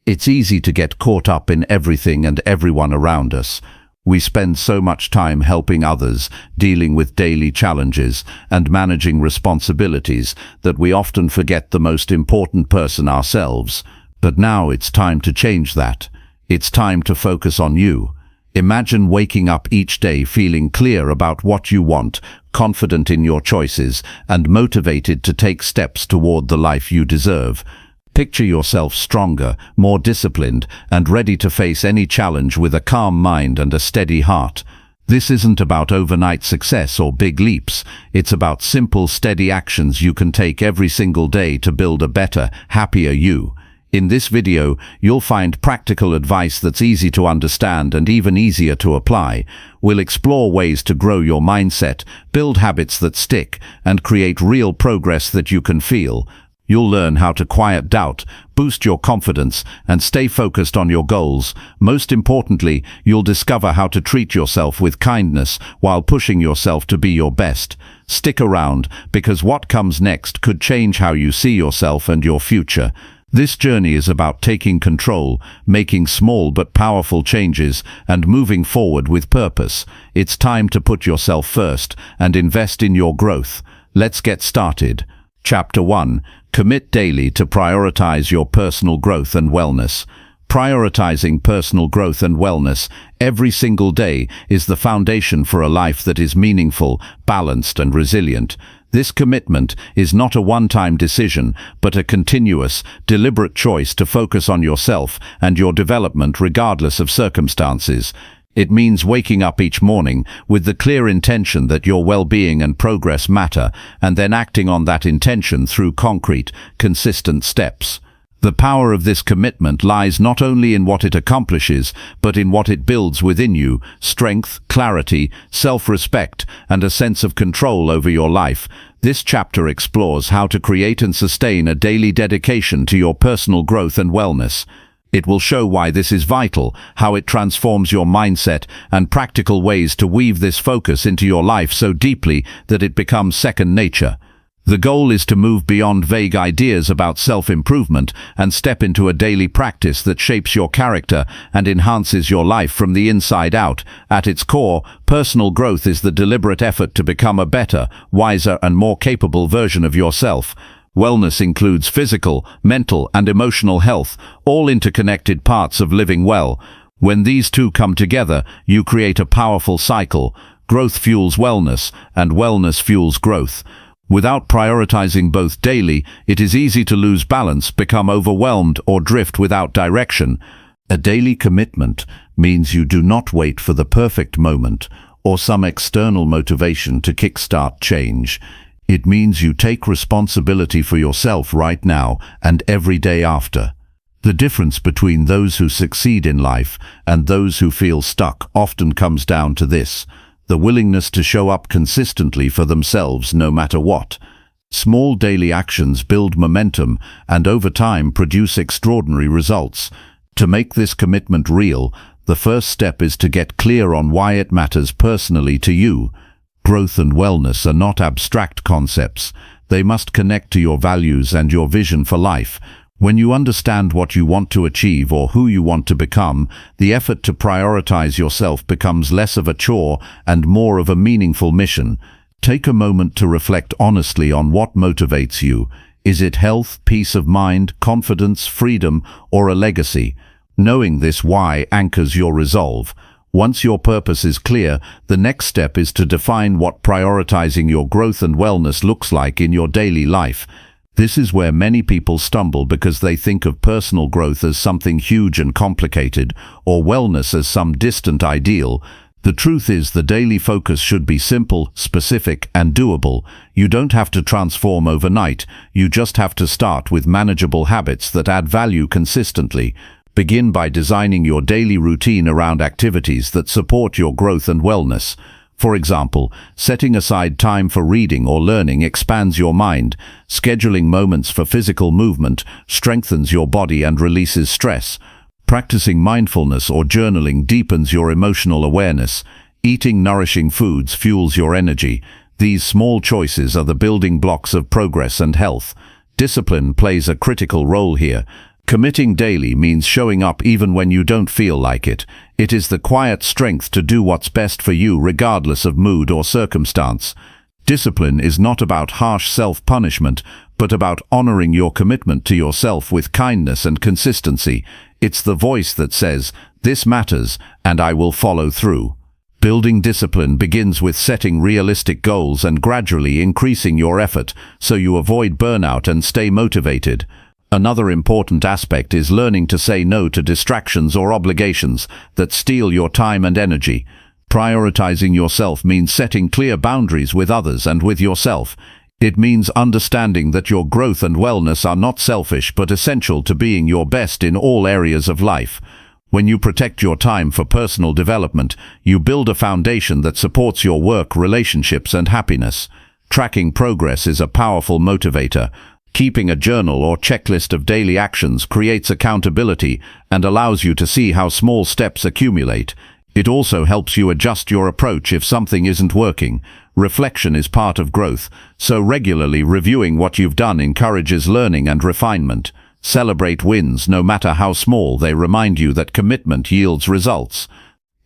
It's easy to get caught up in everything and everyone around us. We spend so much time helping others, dealing with daily challenges, and managing responsibilities that we often forget the most important person ourselves. But now it's time to change that. It's time to focus on you. Imagine waking up each day feeling clear about what you want, confident in your choices, and motivated to take steps toward the life you deserve. Picture yourself stronger, more disciplined, and ready to face any challenge with a calm mind and a steady heart. This isn't about overnight success or big leaps. It's about simple, steady actions you can take every single day to build a better, happier you. In this video, you'll find practical advice that's easy to understand and even easier to apply. We'll explore ways to grow your mindset, build habits that stick, and create real progress that you can feel. You'll learn how to quiet doubt, boost your confidence, and stay focused on your goals. Most importantly, you'll discover how to treat yourself with kindness while pushing yourself to be your best. Stick around, because what comes next could change how you see yourself and your future. This journey is about taking control, making small but powerful changes, and moving forward with purpose. It's time to put yourself first and invest in your growth. Let's get started. Chapter 1. Commit daily to prioritize your personal growth and wellness. Prioritizing personal growth and wellness every single day is the foundation for a life that is meaningful, balanced, and resilient. This commitment is not a one-time decision, but a continuous, deliberate choice to focus on yourself and your development regardless of circumstances. It means waking up each morning with the clear intention that your well-being and progress matter, and then acting on that intention through concrete, consistent steps. The power of this commitment lies not only in what it accomplishes, but in what it builds within you: strength, clarity, self-respect, and a sense of control over your life. This chapter explores how to create and sustain a daily dedication to your personal growth and wellness. It will show why this is vital, how it transforms your mindset, and practical ways to weave this focus into your life so deeply that it becomes second nature. The goal is to move beyond vague ideas about self-improvement and step into a daily practice that shapes your character and enhances your life from the inside out. At its core, personal growth is the deliberate effort to become a better, wiser, and more capable version of yourself. Wellness includes physical, mental, and emotional health, all interconnected parts of living well. When these two come together, you create a powerful cycle. Growth fuels wellness, and wellness fuels growth. Without prioritizing both daily, it is easy to lose balance, become overwhelmed, or drift without direction. A daily commitment means you do not wait for the perfect moment or some external motivation to kickstart change. It means you take responsibility for yourself right now and every day after. The difference between those who succeed in life and those who feel stuck often comes down to this: the willingness to show up consistently for themselves no matter what. Small daily actions build momentum and over time produce extraordinary results. To make this commitment real, the first step is to get clear on why it matters personally to you. Growth and wellness are not abstract concepts. They must connect to your values and your vision for life. When you understand what you want to achieve or who you want to become, the effort to prioritize yourself becomes less of a chore and more of a meaningful mission. Take a moment to reflect honestly on what motivates you. Is it health, peace of mind, confidence, freedom, or a legacy? Knowing this why anchors your resolve. Once your purpose is clear, the next step is to define what prioritizing your growth and wellness looks like in your daily life. This is where many people stumble because they think of personal growth as something huge and complicated, or wellness as some distant ideal. The truth is, the daily focus should be simple, specific, and doable. You don't have to transform overnight. You just have to start with manageable habits that add value consistently. Begin by designing your daily routine around activities that support your growth and wellness. For example, setting aside time for reading or learning expands your mind. Scheduling moments for physical movement strengthens your body and releases stress. Practicing mindfulness or journaling deepens your emotional awareness. Eating nourishing foods fuels your energy. These small choices are the building blocks of progress and health. Discipline plays a critical role here. Committing daily means showing up even when you don't feel like it. It is the quiet strength to do what's best for you regardless of mood or circumstance. Discipline is not about harsh self-punishment, but about honoring your commitment to yourself with kindness and consistency. It's the voice that says, "This matters, and I will follow through." Building discipline begins with setting realistic goals and gradually increasing your effort so you avoid burnout and stay motivated. Another important aspect is learning to say no to distractions or obligations that steal your time and energy. Prioritizing yourself means setting clear boundaries with others and with yourself. It means understanding that your growth and wellness are not selfish but essential to being your best in all areas of life. When you protect your time for personal development, you build a foundation that supports your work, relationships, and happiness. Tracking progress is a powerful motivator. Keeping a journal or checklist of daily actions creates accountability and allows you to see how small steps accumulate. It also helps you adjust your approach if something isn't working. Reflection is part of growth, so regularly reviewing what you've done encourages learning and refinement. Celebrate wins, no matter how small. They remind you that commitment yields results.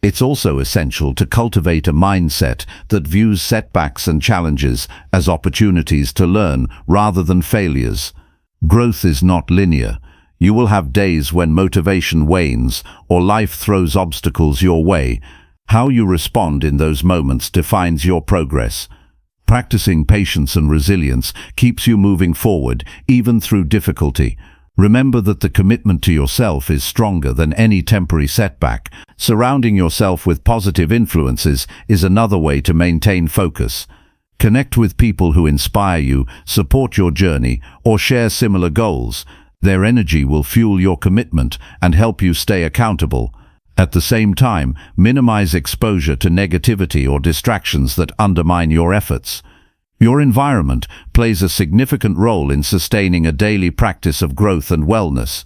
It's also essential to cultivate a mindset that views setbacks and challenges as opportunities to learn rather than failures. Growth is not linear. You will have days when motivation wanes or life throws obstacles your way. How you respond in those moments defines your progress. Practicing patience and resilience keeps you moving forward, even through difficulty. Remember that the commitment to yourself is stronger than any temporary setback. Surrounding yourself with positive influences is another way to maintain focus. Connect with people who inspire you, support your journey, or share similar goals. Their energy will fuel your commitment and help you stay accountable. At the same time, minimize exposure to negativity or distractions that undermine your efforts. Your environment plays a significant role in sustaining a daily practice of growth and wellness.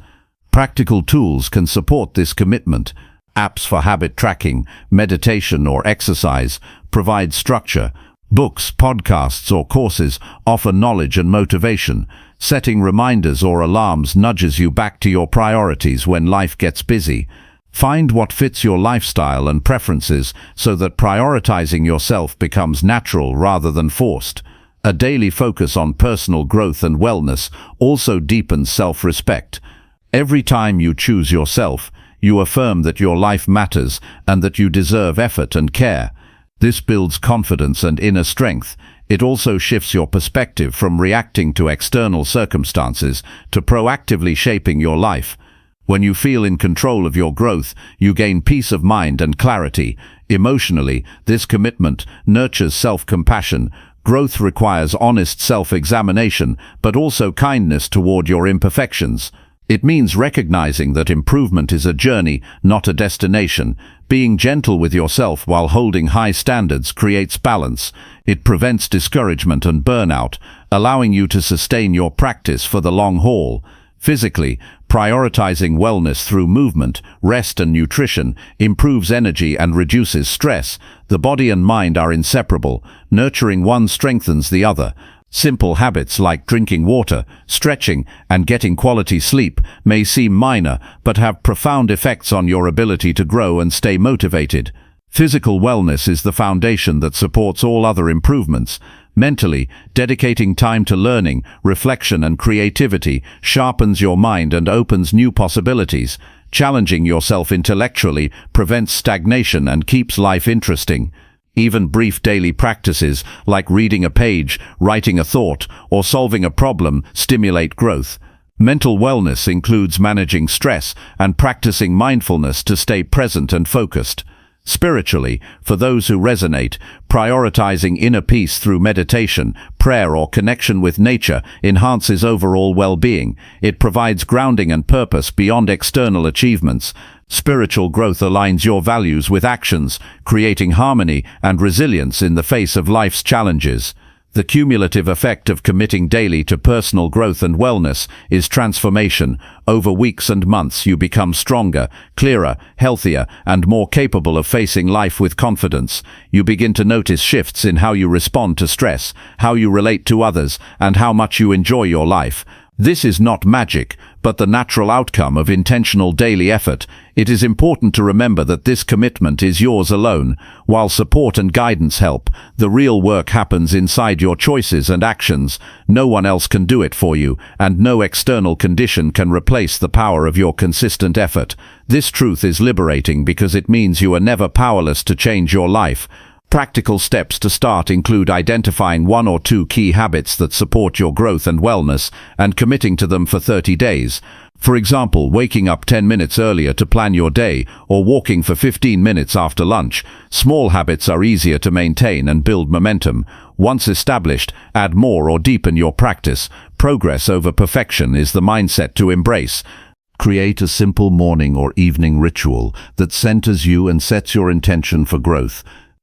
Practical tools can support this commitment. Apps for habit tracking, meditation, or exercise provide structure. Books, podcasts, or courses offer knowledge and motivation. Setting reminders or alarms nudges you back to your priorities when life gets busy. Find what fits your lifestyle and preferences so that prioritizing yourself becomes natural rather than forced. A daily focus on personal growth and wellness also deepens self-respect. Every time you choose yourself, you affirm that your life matters and that you deserve effort and care. This builds confidence and inner strength. It also shifts your perspective from reacting to external circumstances to proactively shaping your life. When you feel in control of your growth, you gain peace of mind and clarity. Emotionally, this commitment nurtures self-compassion. Growth requires honest self-examination, but also kindness toward your imperfections. It means recognizing that improvement is a journey, not a destination. Being gentle with yourself while holding high standards creates balance. It prevents discouragement and burnout, allowing you to sustain your practice for the long haul. Physically, prioritizing wellness through movement, rest, and nutrition improves energy and reduces stress. The body and mind are inseparable. Nurturing one strengthens the other. Simple habits like drinking water, stretching, and getting quality sleep may seem minor, but have profound effects on your ability to grow and stay motivated. Physical wellness is the foundation that supports all other improvements. Mentally, dedicating time to learning, reflection, and creativity sharpens your mind and opens new possibilities. Challenging yourself intellectually prevents stagnation and keeps life interesting. Even brief daily practices like reading a page, writing a thought, or solving a problem stimulate growth. Mental wellness includes managing stress and practicing mindfulness to stay present and focused. Spiritually, for those who resonate, prioritizing inner peace through meditation, prayer, or connection with nature enhances overall well-being. It provides grounding and purpose beyond external achievements. Spiritual growth aligns your values with actions, creating harmony and resilience in the face of life's challenges. The cumulative effect of committing daily to personal growth and wellness is transformation. Over weeks and months, you become stronger, clearer, healthier, and more capable of facing life with confidence. You begin to notice shifts in how you respond to stress, how you relate to others, and how much you enjoy your life. This is not magic, but the natural outcome of intentional daily effort. It is important to remember that this commitment is yours alone. While support and guidance help, the real work happens inside your choices and actions. No one else can do it for you, and no external condition can replace the power of your consistent effort. This truth is liberating because it means you are never powerless to change your life. Practical steps to start include identifying 1 or 2 key habits that support your growth and wellness and committing to them for 30 days. For example, waking up 10 minutes earlier to plan your day or walking for 15 minutes after lunch. Small habits are easier to maintain and build momentum. Once established, add more or deepen your practice. Progress over perfection is the mindset to embrace. Create a simple morning or evening ritual that centers you and sets your intention for growth.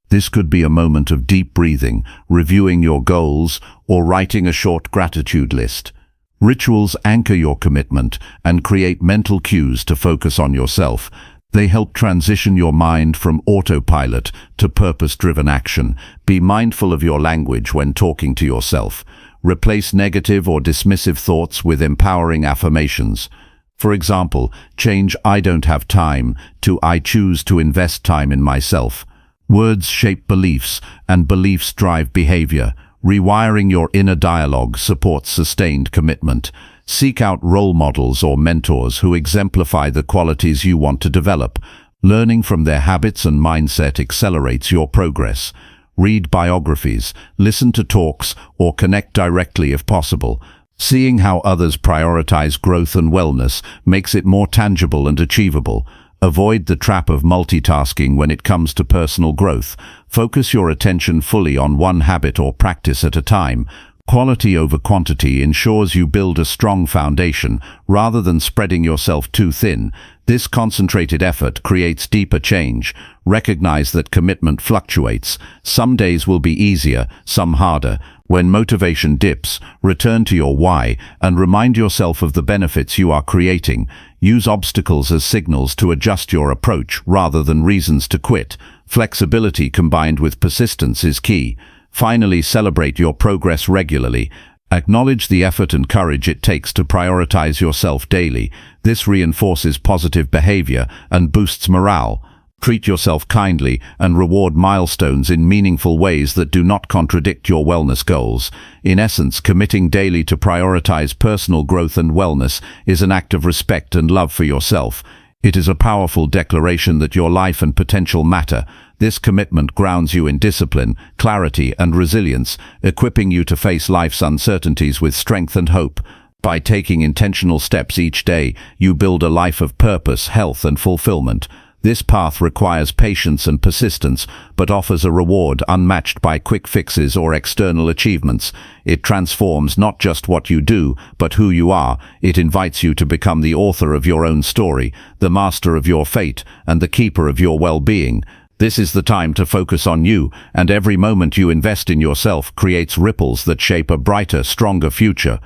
This could be a moment of deep breathing, reviewing your goals, or writing a short gratitude list. Rituals anchor your commitment and create mental cues to focus on yourself. They help transition your mind from autopilot to purpose-driven action. Be mindful of your language when talking to yourself. Replace negative or dismissive thoughts with empowering affirmations. For example, change "I don't have time" to "I choose to invest time in myself." Words shape beliefs, and beliefs drive behavior. Rewiring your inner dialogue supports sustained commitment. Seek out role models or mentors who exemplify the qualities you want to develop. Learning from their habits and mindset accelerates your progress. Read biographies, listen to talks, or connect directly if possible. Seeing how others prioritize growth and wellness makes it more tangible and achievable. Avoid the trap of multitasking when it comes to personal growth. Focus your attention fully on one habit or practice at a time. Quality over quantity ensures you build a strong foundation, rather than spreading yourself too thin. This concentrated effort creates deeper change. Recognize that commitment fluctuates. Some days will be easier, some harder. When motivation dips, return to your why and remind yourself of the benefits you are creating. Use obstacles as signals to adjust your approach rather than reasons to quit. Flexibility combined with persistence is key. Finally, celebrate your progress regularly. Acknowledge the effort and courage it takes to prioritize yourself daily. This reinforces positive behavior and boosts morale. Treat yourself kindly and reward milestones in meaningful ways that do not contradict your wellness goals. In essence, committing daily to prioritize personal growth and wellness is an act of respect and love for yourself. It is a powerful declaration that your life and potential matter. This commitment grounds you in discipline, clarity, and resilience, equipping you to face life's uncertainties with strength and hope. By taking intentional steps each day, you build a life of purpose, health, and fulfillment. This path requires patience and persistence, but offers a reward unmatched by quick fixes or external achievements. It transforms not just what you do, but who you are. It invites you to become the author of your own story, the master of your fate, and the keeper of your well-being. This is the time to focus on you, and every moment you invest in yourself creates ripples that shape a brighter, stronger future.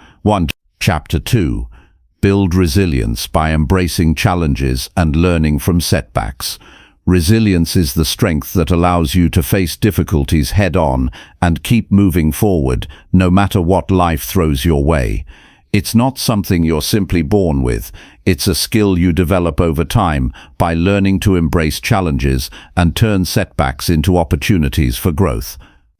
Chapter 2. Build resilience by embracing challenges and learning from setbacks. Resilience is the strength that allows you to face difficulties head-on and keep moving forward, no matter what life throws your way. It's not something you're simply born with. It's a skill you develop over time by learning to embrace challenges and turn setbacks into opportunities for growth.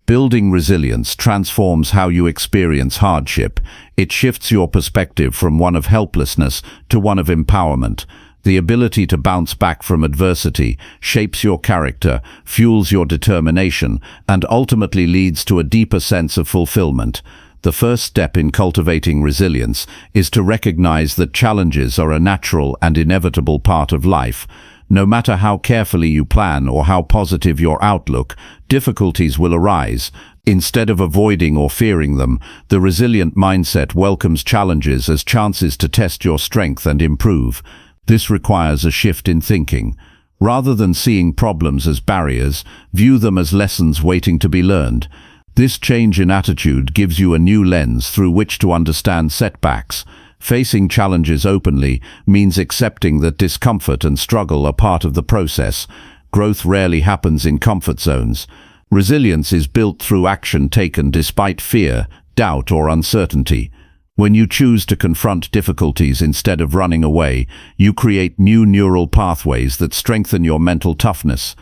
Building resilience transforms how you experience hardship. It shifts your perspective from one of helplessness to one of empowerment. The ability to bounce back from adversity shapes your character, fuels your determination, and ultimately leads to a deeper sense of fulfillment. The first step in cultivating resilience is to recognize that challenges are a natural and inevitable part of life. No matter how carefully you plan or how positive your outlook, difficulties will arise. Instead of avoiding or fearing them, the resilient mindset welcomes challenges as chances to test your strength and improve. This requires a shift in thinking. Rather than seeing problems as barriers, view them as lessons waiting to be learned. This change in attitude gives you a new lens through which to understand setbacks. Facing challenges openly means accepting that discomfort and struggle are part of the process. Growth rarely happens in comfort zones. Resilience is built through action taken despite fear, doubt, or uncertainty. When you choose to confront difficulties instead of running away, you create new neural pathways that strengthen your mental toughness.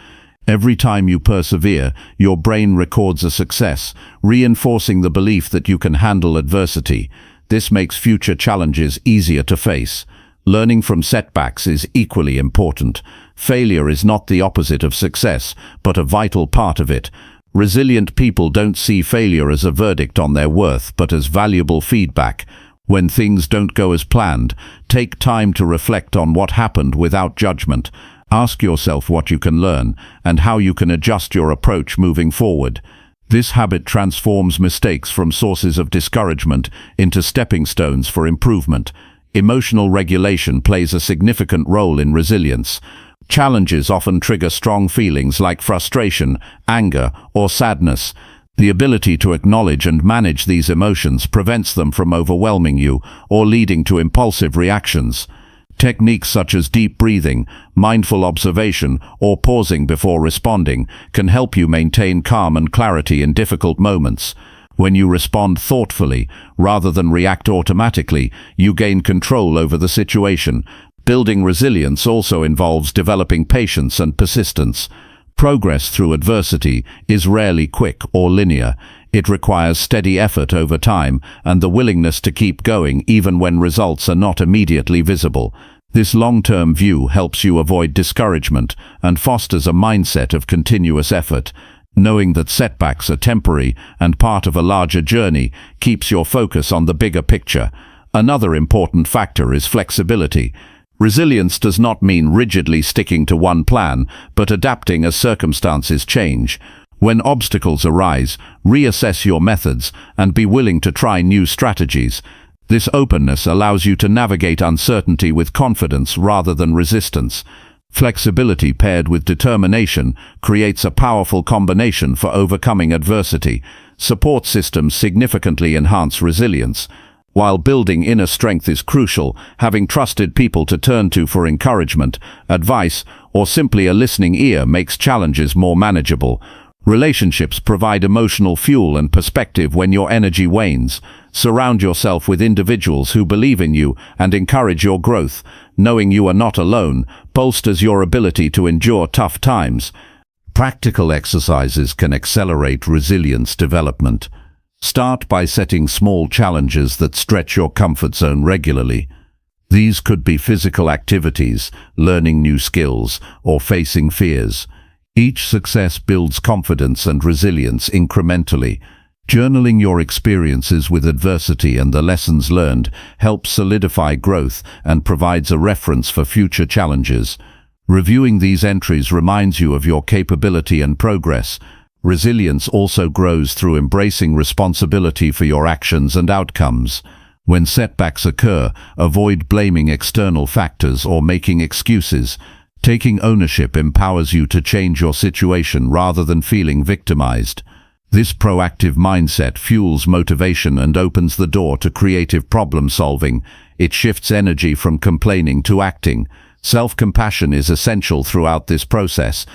Every time you persevere, your brain records a success, reinforcing the belief that you can handle adversity. This makes future challenges easier to face. Learning from setbacks is equally important. Failure is not the opposite of success, but a vital part of it. Resilient people don't see failure as a verdict on their worth, but as valuable feedback. When things don't go as planned, take time to reflect on what happened without judgment. Ask yourself what you can learn and how you can adjust your approach moving forward. This habit transforms mistakes from sources of discouragement into stepping stones for improvement. Emotional regulation plays a significant role in resilience. Challenges often trigger strong feelings like frustration, anger, or sadness. The ability to acknowledge and manage these emotions prevents them from overwhelming you or leading to impulsive reactions. Techniques such as deep breathing, mindful observation, or pausing before responding can help you maintain calm and clarity in difficult moments. When you respond thoughtfully, rather than react automatically, you gain control over the situation. Building resilience also involves developing patience and persistence. Progress through adversity is rarely quick or linear. It requires steady effort over time and the willingness to keep going even when results are not immediately visible. This long-term view helps you avoid discouragement and fosters a mindset of continuous effort. Knowing that setbacks are temporary and part of a larger journey keeps your focus on the bigger picture. Another important factor is flexibility. Resilience does not mean rigidly sticking to one plan, but adapting as circumstances change. When obstacles arise, reassess your methods and be willing to try new strategies. This openness allows you to navigate uncertainty with confidence rather than resistance. Flexibility paired with determination creates a powerful combination for overcoming adversity. Support systems significantly enhance resilience. While building inner strength is crucial, having trusted people to turn to for encouragement, advice, or simply a listening ear makes challenges more manageable. Relationships provide emotional fuel and perspective when your energy wanes. Surround yourself with individuals who believe in you and encourage your growth. Knowing you are not alone bolsters your ability to endure tough times. Practical exercises can accelerate resilience development. Start by setting small challenges that stretch your comfort zone regularly. These could be physical activities, learning new skills, or facing fears. Each success builds confidence and resilience incrementally. Journaling your experiences with adversity and the lessons learned helps solidify growth and provides a reference for future challenges. Reviewing these entries reminds you of your capability and progress. Resilience also grows through embracing responsibility for your actions and outcomes. When setbacks occur, avoid blaming external factors or making excuses. Taking ownership empowers you to change your situation rather than feeling victimized. This proactive mindset fuels motivation and opens the door to creative problem solving. It shifts energy from complaining to acting. Self-compassion is essential throughout this process.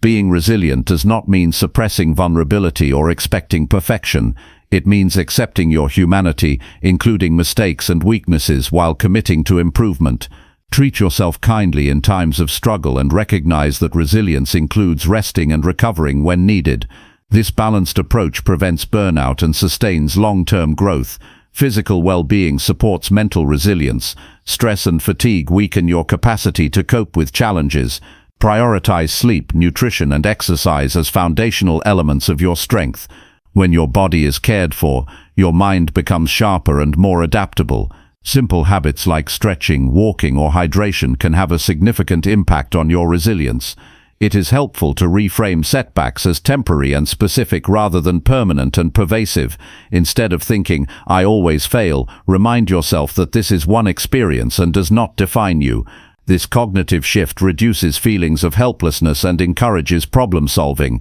Being resilient does not mean suppressing vulnerability or expecting perfection. It means accepting your humanity, including mistakes and weaknesses, while committing to improvement. Treat yourself kindly in times of struggle and recognize that resilience includes resting and recovering when needed. This balanced approach prevents burnout and sustains long-term growth. Physical well-being supports mental resilience. Stress and fatigue weaken your capacity to cope with challenges. Prioritize sleep, nutrition, and exercise as foundational elements of your strength. When your body is cared for, your mind becomes sharper and more adaptable. Simple habits like stretching, walking, or hydration can have a significant impact on your resilience. It is helpful to reframe setbacks as temporary and specific rather than permanent and pervasive. Instead of thinking, "I always fail," remind yourself that this is one experience and does not define you. This cognitive shift reduces feelings of helplessness and encourages problem solving.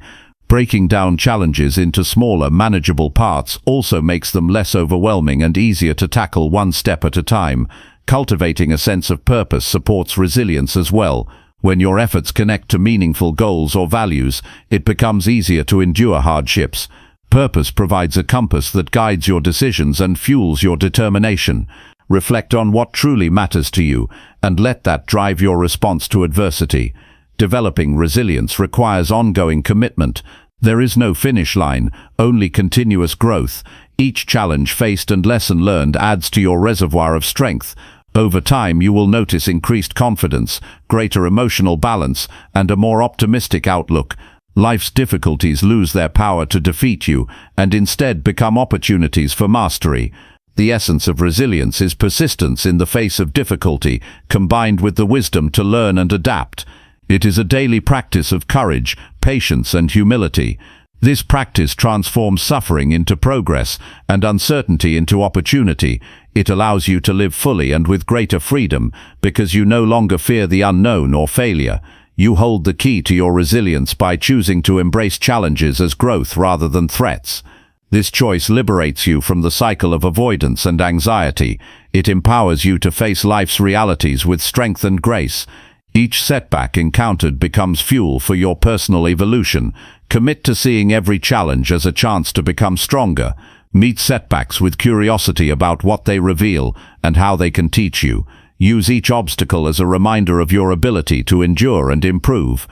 Breaking down challenges into smaller, manageable parts also makes them less overwhelming and easier to tackle one step at a time. Cultivating a sense of purpose supports resilience as well. When your efforts connect to meaningful goals or values, it becomes easier to endure hardships. Purpose provides a compass that guides your decisions and fuels your determination. Reflect on what truly matters to you, and let that drive your response to adversity. Developing resilience requires ongoing commitment. There is no finish line, only continuous growth. Each challenge faced and lesson learned adds to your reservoir of strength. Over time, you will notice increased confidence, greater emotional balance, and a more optimistic outlook. Life's difficulties lose their power to defeat you, and instead become opportunities for mastery. The essence of resilience is persistence in the face of difficulty, combined with the wisdom to learn and adapt. It is a daily practice of courage, patience, and humility. This practice transforms suffering into progress and uncertainty into opportunity. It allows you to live fully and with greater freedom, because you no longer fear the unknown or failure. You hold the key to your resilience by choosing to embrace challenges as growth rather than threats. This choice liberates you from the cycle of avoidance and anxiety. It empowers you to face life's realities with strength and grace. Each setback encountered becomes fuel for your personal evolution. Commit to seeing every challenge as a chance to become stronger. Meet setbacks with curiosity about what they reveal and how they can teach you. Use each obstacle as a reminder of your ability to endure and improve.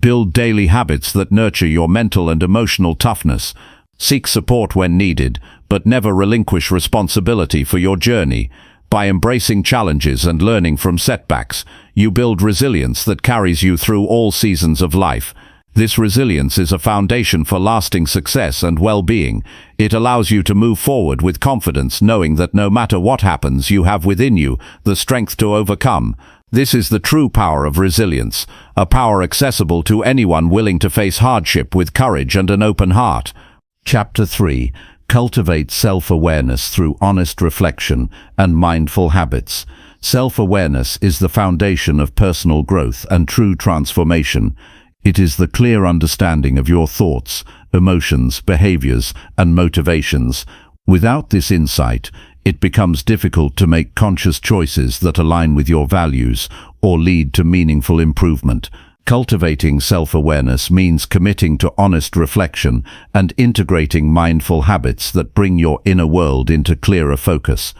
Build daily habits that nurture your mental and emotional toughness. Seek support when needed, but never relinquish responsibility for your journey. By embracing challenges and learning from setbacks, you build resilience that carries you through all seasons of life. This resilience is a foundation for lasting success and well-being. It allows you to move forward with confidence, knowing that no matter what happens, you have within you the strength to overcome. This is the true power of resilience, a power accessible to anyone willing to face hardship with courage and an open heart. Chapter 3. Cultivate self-awareness through honest reflection and mindful habits. Self-awareness is the foundation of personal growth and true transformation. It is the clear understanding of your thoughts, emotions, behaviors, and motivations. Without this insight, it becomes difficult to make conscious choices that align with your values or lead to meaningful improvement. Cultivating self-awareness means committing to honest reflection and integrating mindful habits that bring your inner world into clearer focus.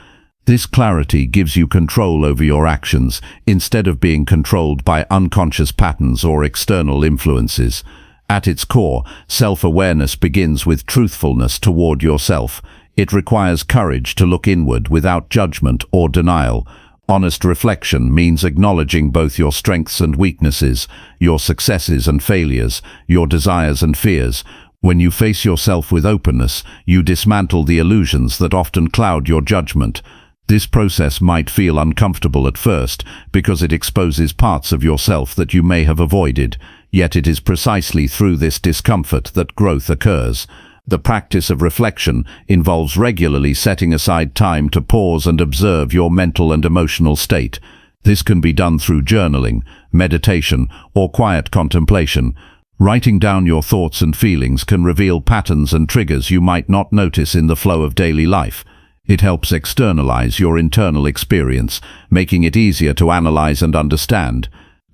This clarity gives you control over your actions instead of being controlled by unconscious patterns or external influences. At its core, self-awareness begins with truthfulness toward yourself. It requires courage to look inward without judgment or denial. Honest reflection means acknowledging both your strengths and weaknesses, your successes and failures, your desires and fears. When you face yourself with openness, you dismantle the illusions that often cloud your judgment. This process might feel uncomfortable at first because it exposes parts of yourself that you may have avoided, yet it is precisely through this discomfort that growth occurs. The practice of reflection involves regularly setting aside time to pause and observe your mental and emotional state. This can be done through journaling, meditation, or quiet contemplation. Writing down your thoughts and feelings can reveal patterns and triggers you might not notice in the flow of daily life. It helps externalize your internal experience, making it easier to analyze and understand.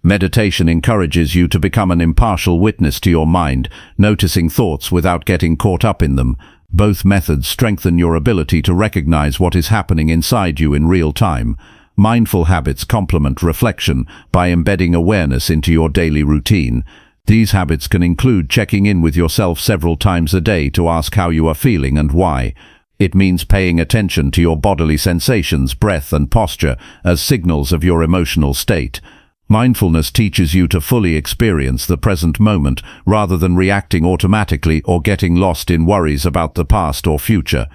Meditation encourages you to become an impartial witness to your mind, noticing thoughts without getting caught up in them. Both methods strengthen your ability to recognize what is happening inside you in real time. Mindful habits complement reflection by embedding awareness into your daily routine. These habits can include checking in with yourself several times a day to ask how you are feeling and why. It means paying attention to your bodily sensations, breath, and posture as signals of your emotional state. Mindfulness teaches you to fully experience the present moment rather than reacting automatically or getting lost in worries about the past or future.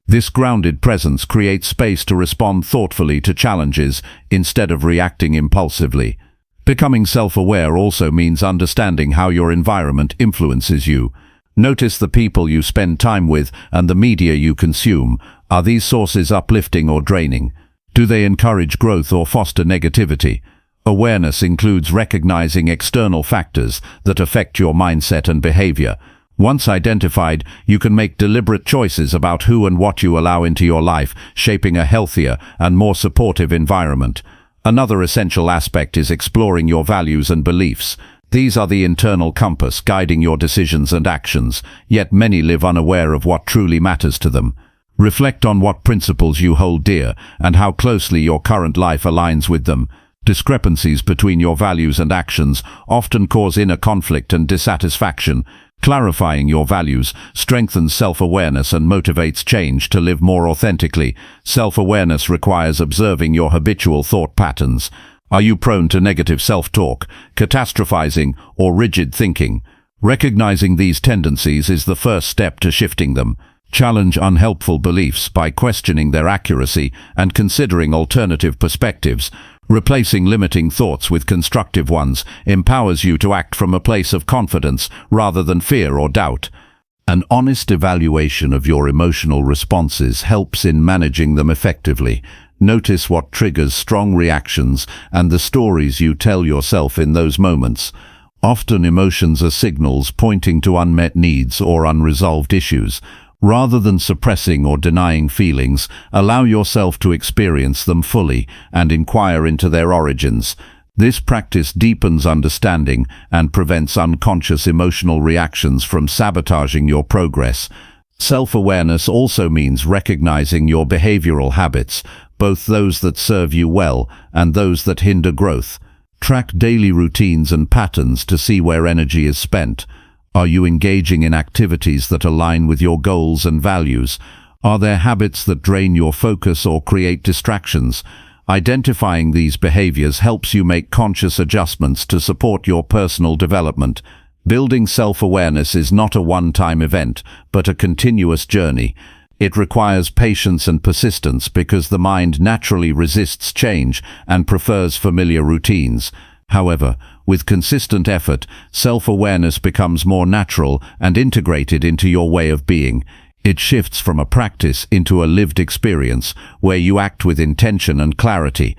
This grounded presence creates space to respond thoughtfully to challenges instead of reacting impulsively. Becoming self-aware also means understanding how your environment influences you. Notice the people you spend time with and the media you consume. Are these sources uplifting or draining? Do they encourage growth or foster negativity? Awareness includes recognizing external factors that affect your mindset and behavior. Once identified, you can make deliberate choices about who and what you allow into your life, shaping a healthier and more supportive environment. Another essential aspect is exploring your values and beliefs. These are the internal compass guiding your decisions and actions, yet many live unaware of what truly matters to them. Reflect on what principles you hold dear and how closely your current life aligns with them. Discrepancies between your values and actions often cause inner conflict and dissatisfaction. Clarifying your values strengthens self-awareness and motivates change to live more authentically. Self-awareness requires observing your habitual thought patterns. Are you prone to negative self-talk, catastrophizing, or rigid thinking? Recognizing these tendencies is the first step to shifting them. Challenge unhelpful beliefs by questioning their accuracy and considering alternative perspectives. Replacing limiting thoughts with constructive ones empowers you to act from a place of confidence rather than fear or doubt. An honest evaluation of your emotional responses helps in managing them effectively. Notice what triggers strong reactions and the stories you tell yourself in those moments. Often emotions are signals pointing to unmet needs or unresolved issues. Rather than suppressing or denying feelings, allow yourself to experience them fully and inquire into their origins. This practice deepens understanding and prevents unconscious emotional reactions from sabotaging your progress. Self-awareness also means recognizing your behavioral habits, both those that serve you well and those that hinder growth. Track daily routines and patterns to see where energy is spent. Are you engaging in activities that align with your goals and values? Are there habits that drain your focus or create distractions? Identifying these behaviors helps you make conscious adjustments to support your personal development. Building self-awareness is not a one-time event, but a continuous journey. It requires patience and persistence because the mind naturally resists change and prefers familiar routines. However, with consistent effort, self-awareness becomes more natural and integrated into your way of being. It shifts from a practice into a lived experience where you act with intention and clarity.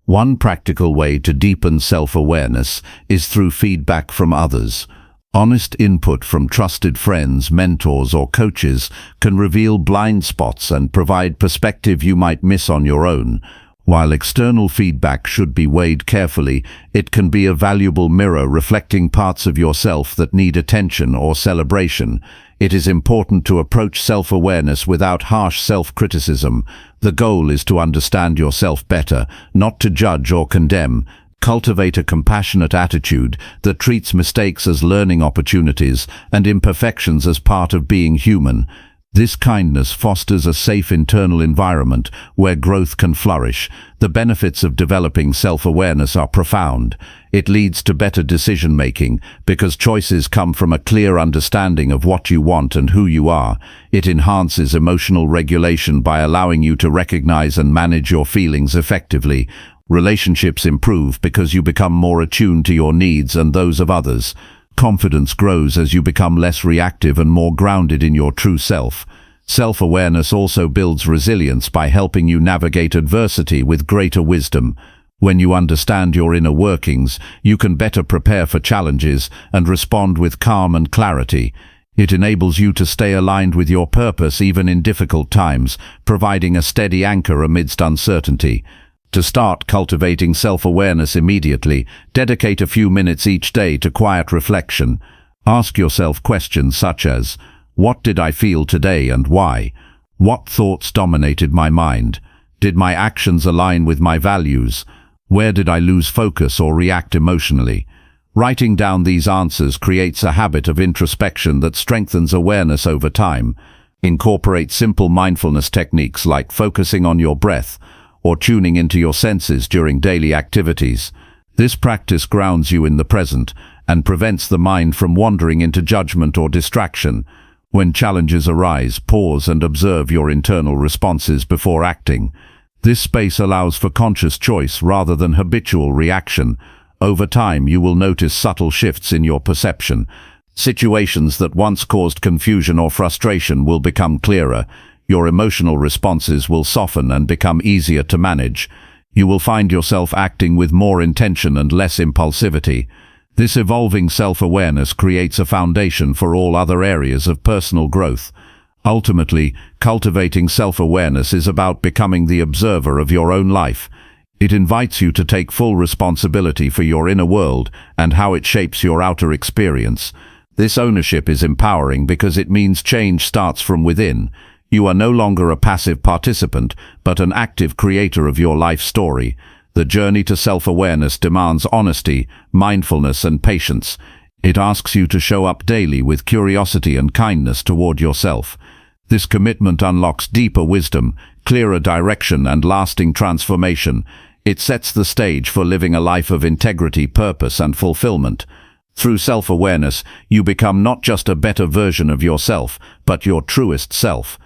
One practical way to deepen self-awareness is through feedback from others. Honest input from trusted friends, mentors, or coaches can reveal blind spots and provide perspective you might miss on your own. While external feedback should be weighed carefully, it can be a valuable mirror reflecting parts of yourself that need attention or celebration. It is important to approach self-awareness without harsh self-criticism. The goal is to understand yourself better, not to judge or condemn. Cultivate a compassionate attitude that treats mistakes as learning opportunities and imperfections as part of being human. This kindness fosters a safe internal environment where growth can flourish. The benefits of developing self-awareness are profound. It leads to better decision-making because choices come from a clear understanding of what you want and who you are. It enhances emotional regulation by allowing you to recognize and manage your feelings effectively. Relationships improve because you become more attuned to your needs and those of others. Confidence grows as you become less reactive and more grounded in your true self. Self-awareness also builds resilience by helping you navigate adversity with greater wisdom. When you understand your inner workings, you can better prepare for challenges and respond with calm and clarity. It enables you to stay aligned with your purpose even in difficult times, providing a steady anchor amidst uncertainty. To start cultivating self-awareness immediately, dedicate a few minutes each day to quiet reflection. Ask yourself questions such as, what did I feel today and why? What thoughts dominated my mind? Did my actions align with my values? Where did I lose focus or react emotionally? Writing down these answers creates a habit of introspection that strengthens awareness over time. Incorporate simple mindfulness techniques like focusing on your breath, or tuning into your senses during daily activities. This practice grounds you in the present and prevents the mind from wandering into judgment or distraction. When challenges arise, pause and observe your internal responses before acting. This space allows for conscious choice rather than habitual reaction. Over time, you will notice subtle shifts in your perception. Situations that once caused confusion or frustration will become clearer. Your emotional responses will soften and become easier to manage. You will find yourself acting with more intention and less impulsivity. This evolving self-awareness creates a foundation for all other areas of personal growth. Ultimately, cultivating self-awareness is about becoming the observer of your own life. It invites you to take full responsibility for your inner world and how it shapes your outer experience. This ownership is empowering because it means change starts from within. You are no longer a passive participant, but an active creator of your life story. The journey to self-awareness demands honesty, mindfulness, and patience. It asks you to show up daily with curiosity and kindness toward yourself. This commitment unlocks deeper wisdom, clearer direction, and lasting transformation. It sets the stage for living a life of integrity, purpose, and fulfillment. Through self-awareness, you become not just a better version of yourself, but your truest self.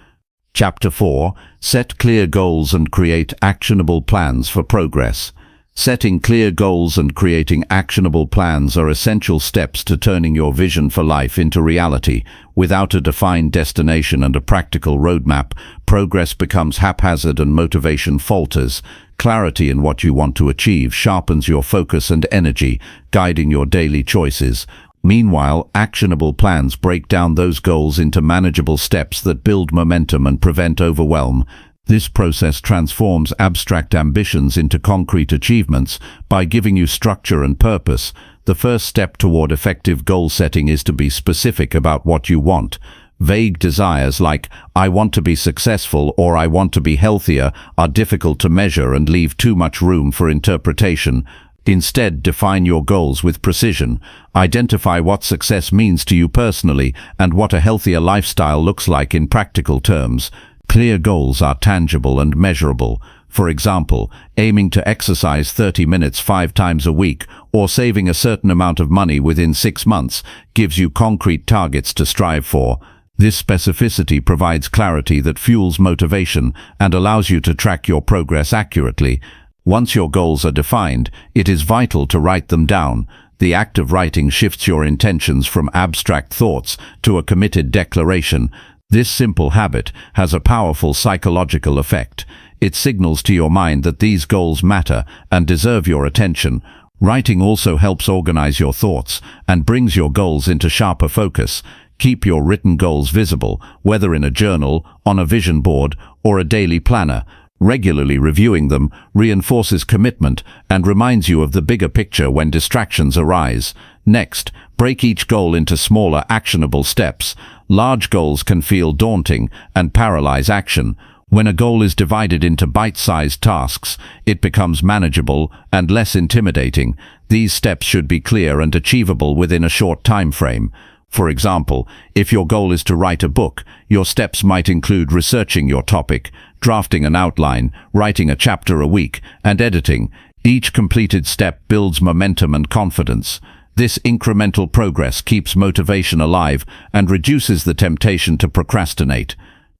Chapter 4. Set clear goals and create actionable plans for progress. Setting clear goals and creating actionable plans are essential steps to turning your vision for life into reality. Without a defined destination and a practical roadmap, progress becomes haphazard and motivation falters. Clarity in what you want to achieve sharpens your focus and energy, guiding your daily choices. Meanwhile, actionable plans break down those goals into manageable steps that build momentum and prevent overwhelm. This process transforms abstract ambitions into concrete achievements by giving you structure and purpose. The first step toward effective goal setting is to be specific about what you want. Vague desires like, "I want to be successful" or "I want to be healthier" are difficult to measure and leave too much room for interpretation. Instead, define your goals with precision. Identify what success means to you personally and what a healthier lifestyle looks like in practical terms. Clear goals are tangible and measurable. For example, aiming to exercise 30 minutes 5 times a week or saving a certain amount of money within 6 months gives you concrete targets to strive for. This specificity provides clarity that fuels motivation and allows you to track your progress accurately. Once your goals are defined, it is vital to write them down. The act of writing shifts your intentions from abstract thoughts to a committed declaration. This simple habit has a powerful psychological effect. It signals to your mind that these goals matter and deserve your attention. Writing also helps organize your thoughts and brings your goals into sharper focus. Keep your written goals visible, whether in a journal, on a vision board, or a daily planner. Regularly reviewing them reinforces commitment and reminds you of the bigger picture when distractions arise. Next, break each goal into smaller, actionable steps. Large goals can feel daunting and paralyze action. When a goal is divided into bite-sized tasks, it becomes manageable and less intimidating. These steps should be clear and achievable within a short time frame. For example, if your goal is to write a book, your steps might include researching your topic, drafting an outline, writing a chapter a week, and editing. Each completed step builds momentum and confidence. This incremental progress keeps motivation alive and reduces the temptation to procrastinate.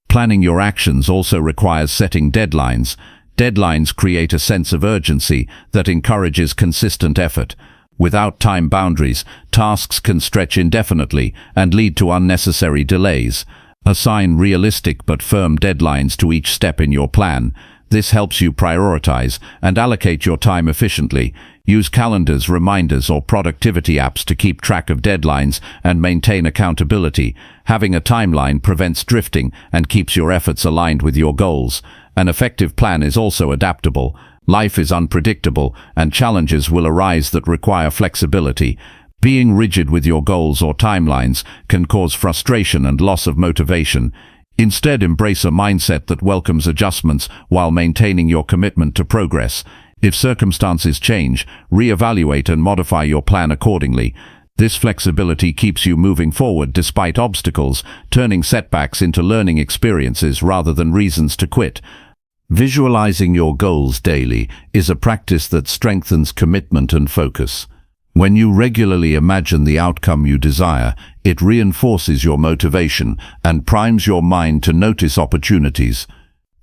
Planning your actions also requires setting deadlines. Deadlines create a sense of urgency that encourages consistent effort. Without time boundaries, tasks can stretch indefinitely and lead to unnecessary delays. Assign realistic but firm deadlines to each step in your plan. This helps you prioritize and allocate your time efficiently. Use calendars, reminders, or productivity apps to keep track of deadlines and maintain accountability. Having a timeline prevents drifting and keeps your efforts aligned with your goals. An effective plan is also adaptable. Life is unpredictable, and challenges will arise that require flexibility. Being rigid with your goals or timelines can cause frustration and loss of motivation. Instead, embrace a mindset that welcomes adjustments while maintaining your commitment to progress. If circumstances change, reevaluate and modify your plan accordingly. This flexibility keeps you moving forward despite obstacles, turning setbacks into learning experiences rather than reasons to quit. Visualizing your goals daily is a practice that strengthens commitment and focus. When you regularly imagine the outcome you desire, it reinforces your motivation and primes your mind to notice opportunities.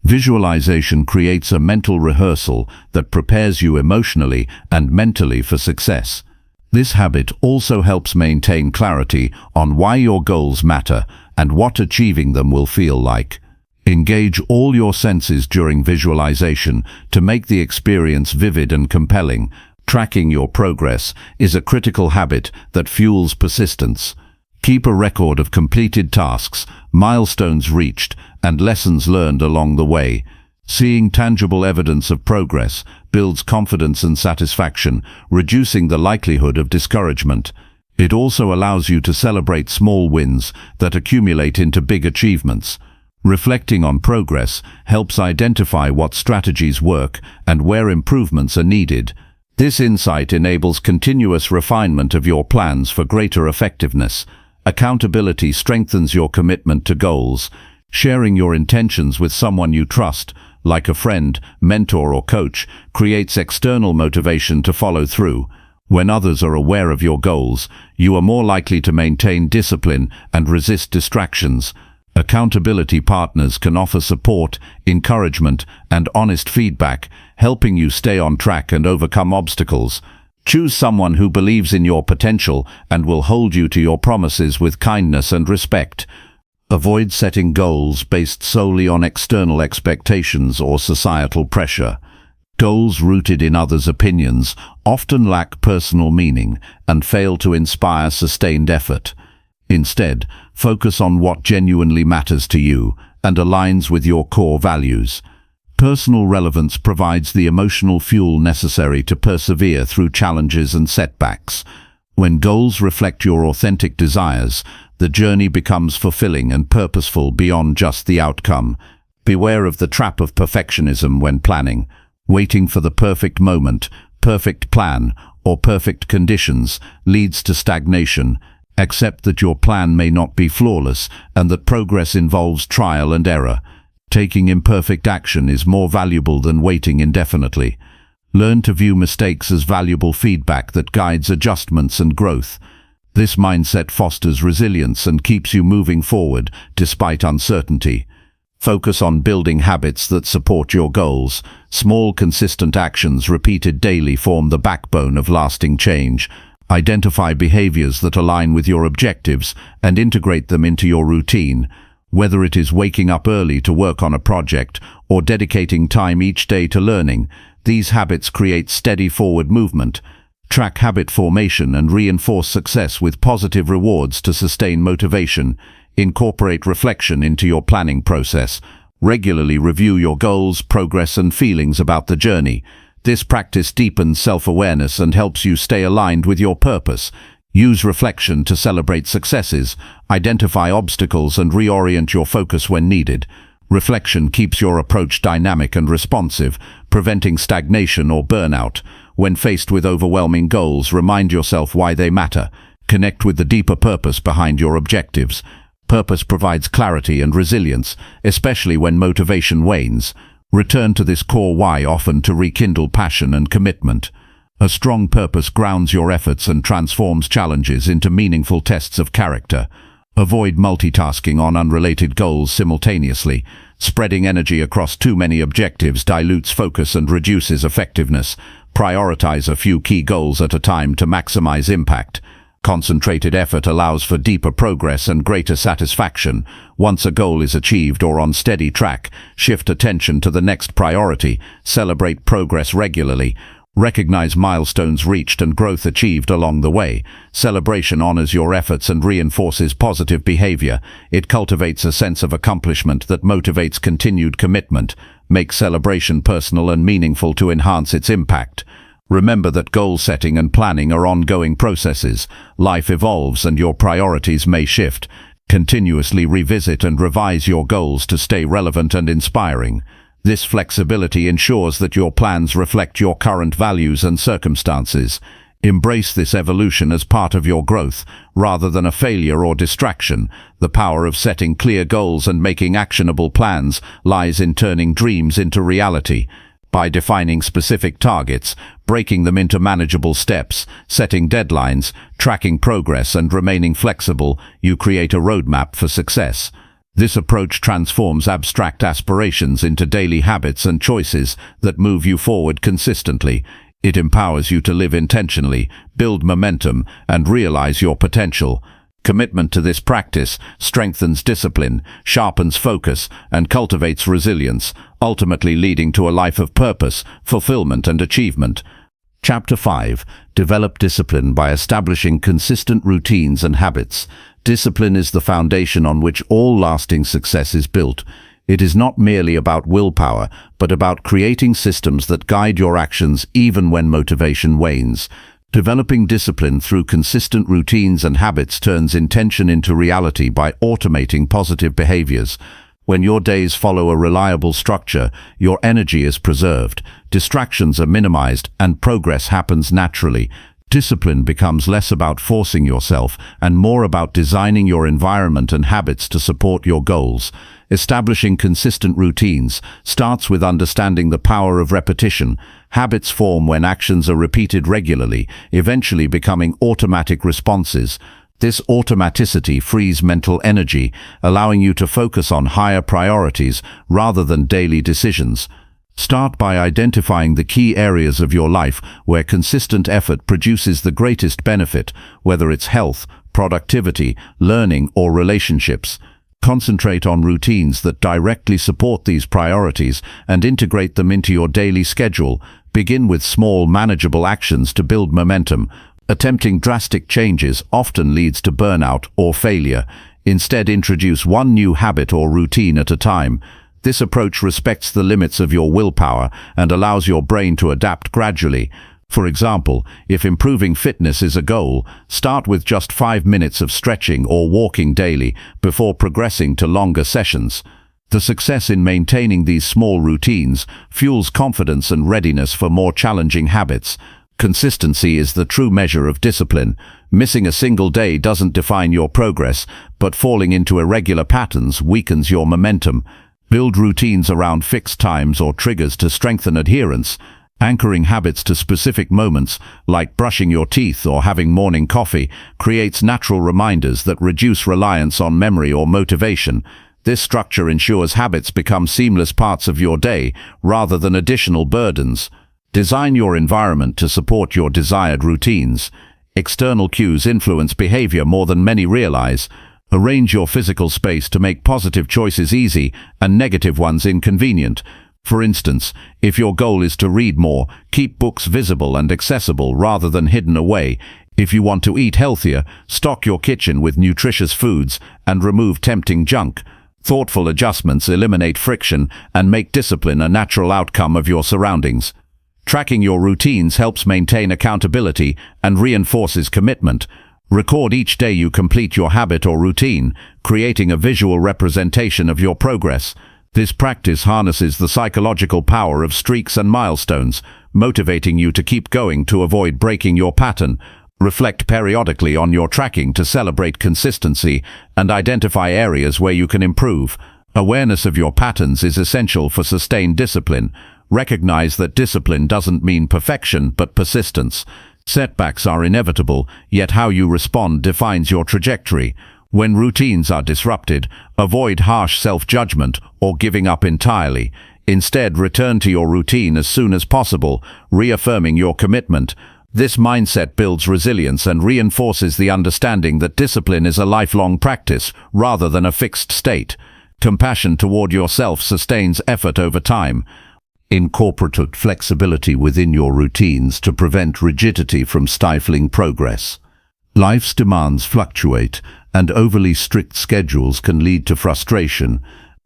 Visualization creates a mental rehearsal that prepares you emotionally and mentally for success. This habit also helps maintain clarity on why your goals matter and what achieving them will feel like. Engage all your senses during visualization to make the experience vivid and compelling. Tracking your progress is a critical habit that fuels persistence. Keep a record of completed tasks, milestones reached, and lessons learned along the way. Seeing tangible evidence of progress builds confidence and satisfaction, reducing the likelihood of discouragement. It also allows you to celebrate small wins that accumulate into big achievements. Reflecting on progress helps identify what strategies work and where improvements are needed. This insight enables continuous refinement of your plans for greater effectiveness. Accountability strengthens your commitment to goals. Sharing your intentions with someone you trust, like a friend, mentor, or coach, creates external motivation to follow through. When others are aware of your goals, you are more likely to maintain discipline and resist distractions. Accountability partners can offer support, encouragement, and honest feedback, helping you stay on track and overcome obstacles. Choose someone who believes in your potential and will hold you to your promises with kindness and respect. Avoid setting goals based solely on external expectations or societal pressure. Goals rooted in others' opinions often lack personal meaning and fail to inspire sustained effort. Instead, focus on what genuinely matters to you and aligns with your core values. Personal relevance provides the emotional fuel necessary to persevere through challenges and setbacks. When goals reflect your authentic desires, the journey becomes fulfilling and purposeful beyond just the outcome. Beware of the trap of perfectionism when planning. Waiting for the perfect moment, perfect plan, or perfect conditions leads to stagnation. Accept that your plan may not be flawless and that progress involves trial and error. Taking imperfect action is more valuable than waiting indefinitely. Learn to view mistakes as valuable feedback that guides adjustments and growth. This mindset fosters resilience and keeps you moving forward despite uncertainty. Focus on building habits that support your goals. Small, consistent actions repeated daily form the backbone of lasting change. Identify behaviors that align with your objectives and integrate them into your routine. Whether it is waking up early to work on a project or dedicating time each day to learning, these habits create steady forward movement. Track habit formation and reinforce success with positive rewards to sustain motivation. Incorporate reflection into your planning process. Regularly review your goals, progress, and feelings about the journey. This practice deepens self-awareness and helps you stay aligned with your purpose. Use reflection to celebrate successes, identify obstacles, and reorient your focus when needed. Reflection keeps your approach dynamic and responsive, preventing stagnation or burnout. When faced with overwhelming goals, remind yourself why they matter. Connect with the deeper purpose behind your objectives. Purpose provides clarity and resilience, especially when motivation wanes. Return to this core why often to rekindle passion and commitment. A strong purpose grounds your efforts and transforms challenges into meaningful tests of character. Avoid multitasking on unrelated goals simultaneously. Spreading energy across too many objectives dilutes focus and reduces effectiveness. Prioritize a few key goals at a time to maximize impact. Concentrated effort allows for deeper progress and greater satisfaction. Once a goal is achieved or on steady track, shift attention to the next priority. Celebrate progress regularly. Recognize milestones reached and growth achieved along the way. Celebration honors your efforts and reinforces positive behavior. It cultivates a sense of accomplishment that motivates continued commitment. Make celebration personal and meaningful to enhance its impact. Remember that goal setting and planning are ongoing processes. Life evolves and your priorities may shift. Continuously revisit and revise your goals to stay relevant and inspiring. This flexibility ensures that your plans reflect your current values and circumstances. Embrace this evolution as part of your growth, rather than a failure or distraction. The power of setting clear goals and making actionable plans lies in turning dreams into reality. By defining specific targets, breaking them into manageable steps, setting deadlines, tracking progress, and remaining flexible, you create a roadmap for success. This approach transforms abstract aspirations into daily habits and choices that move you forward consistently. It empowers you to live intentionally, build momentum, and realize your potential. Commitment to this practice strengthens discipline, sharpens focus, and cultivates resilience, ultimately leading to a life of purpose, fulfillment, and achievement. Chapter 5. Develop discipline by establishing consistent routines and habits. Discipline is the foundation on which all lasting success is built. It is not merely about willpower, but about creating systems that guide your actions even when motivation wanes. Developing discipline through consistent routines and habits turns intention into reality by automating positive behaviors. When your days follow a reliable structure, your energy is preserved, distractions are minimized, and progress happens naturally. Discipline becomes less about forcing yourself and more about designing your environment and habits to support your goals. Establishing consistent routines starts with understanding the power of repetition. Habits form when actions are repeated regularly, eventually becoming automatic responses. This automaticity frees mental energy, allowing you to focus on higher priorities rather than daily decisions. Start by identifying the key areas of your life where consistent effort produces the greatest benefit, whether it's health, productivity, learning, or relationships. Concentrate on routines that directly support these priorities and integrate them into your daily schedule. Begin with small, manageable actions to build momentum. Attempting drastic changes often leads to burnout or failure. Instead, introduce one new habit or routine at a time. This approach respects the limits of your willpower and allows your brain to adapt gradually. For example, if improving fitness is a goal, start with just 5 minutes of stretching or walking daily before progressing to longer sessions. The success in maintaining these small routines fuels confidence and readiness for more challenging habits. Consistency is the true measure of discipline. Missing a single day doesn't define your progress, but falling into irregular patterns weakens your momentum. Build routines around fixed times or triggers to strengthen adherence. Anchoring habits to specific moments, like brushing your teeth or having morning coffee, creates natural reminders that reduce reliance on memory or motivation. This structure ensures habits become seamless parts of your day rather than additional burdens. Design your environment to support your desired routines. External cues influence behavior more than many realize. Arrange your physical space to make positive choices easy and negative ones inconvenient. For instance, if your goal is to read more, keep books visible and accessible rather than hidden away. If you want to eat healthier, stock your kitchen with nutritious foods and remove tempting junk. Thoughtful adjustments eliminate friction and make discipline a natural outcome of your surroundings. Tracking your routines helps maintain accountability and reinforces commitment. Record each day you complete your habit or routine, creating a visual representation of your progress. This practice harnesses the psychological power of streaks and milestones, motivating you to keep going to avoid breaking your pattern. Reflect periodically on your tracking to celebrate consistency and identify areas where you can improve. Awareness of your patterns is essential for sustained discipline. Recognize that discipline doesn't mean perfection, but persistence. Setbacks are inevitable, yet how you respond defines your trajectory. When routines are disrupted, avoid harsh self-judgment or giving up entirely. Instead, return to your routine as soon as possible, reaffirming your commitment. This mindset builds resilience and reinforces the understanding that discipline is a lifelong practice rather than a fixed state. Compassion toward yourself sustains effort over time. Incorporate flexibility within your routines to prevent rigidity from stifling progress. Life's demands fluctuate, and overly strict schedules can lead to frustration.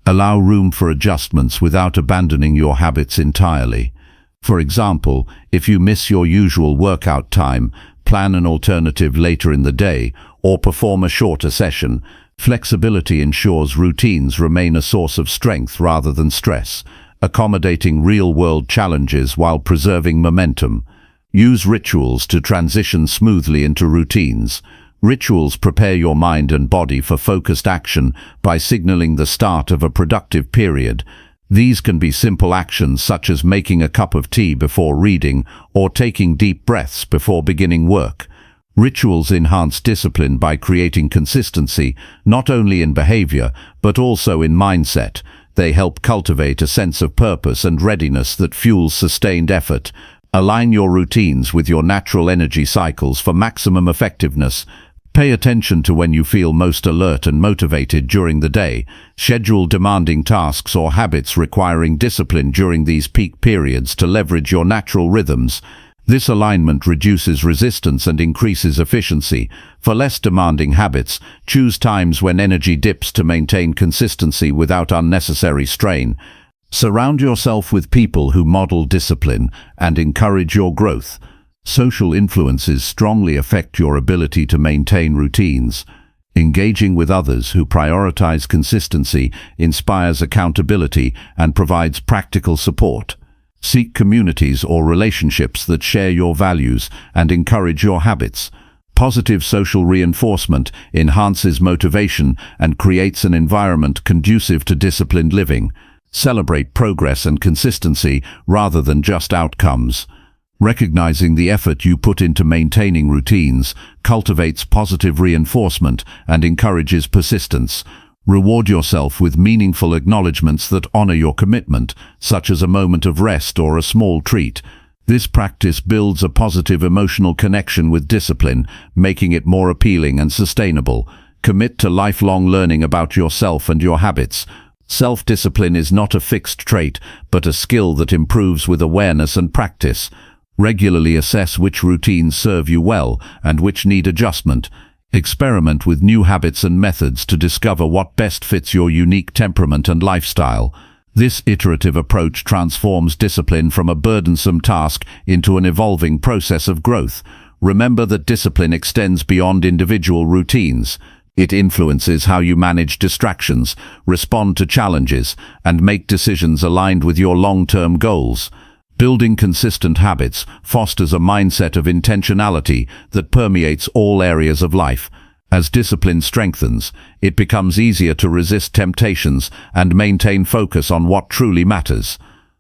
Allow room for adjustments without abandoning your habits entirely. For example, if you miss your usual workout time, plan an alternative later in the day, or perform a shorter session. Flexibility ensures routines remain a source of strength rather than stress, accommodating real-world challenges while preserving momentum. Use rituals to transition smoothly into routines. Rituals prepare your mind and body for focused action by signaling the start of a productive period. These can be simple actions such as making a cup of tea before reading or taking deep breaths before beginning work. Rituals enhance discipline by creating consistency, not only in behavior, but also in mindset. They help cultivate a sense of purpose and readiness that fuels sustained effort. Align your routines with your natural energy cycles for maximum effectiveness. Pay attention to when you feel most alert and motivated during the day. Schedule demanding tasks or habits requiring discipline during these peak periods to leverage your natural rhythms. This alignment reduces resistance and increases efficiency. For less demanding habits, choose times when energy dips to maintain consistency without unnecessary strain. Surround yourself with people who model discipline and encourage your growth. Social influences strongly affect your ability to maintain routines. Engaging with others who prioritize consistency inspires accountability and provides practical support. Seek communities or relationships that share your values and encourage your habits. Positive social reinforcement enhances motivation and creates an environment conducive to disciplined living. Celebrate progress and consistency rather than just outcomes. Recognizing the effort you put into maintaining routines cultivates positive reinforcement and encourages persistence. Reward yourself with meaningful acknowledgements that honor your commitment, such as a moment of rest or a small treat. This practice builds a positive emotional connection with discipline, making it more appealing and sustainable. Commit to lifelong learning about yourself and your habits. Self-discipline is not a fixed trait, but a skill that improves with awareness and practice. Regularly assess which routines serve you well and which need adjustment. Experiment with new habits and methods to discover what best fits your unique temperament and lifestyle. This iterative approach transforms discipline from a burdensome task into an evolving process of growth. Remember that discipline extends beyond individual routines. It influences how you manage distractions, respond to challenges, and make decisions aligned with your long-term goals. Building consistent habits fosters a mindset of intentionality that permeates all areas of life. As discipline strengthens, it becomes easier to resist temptations and maintain focus on what truly matters.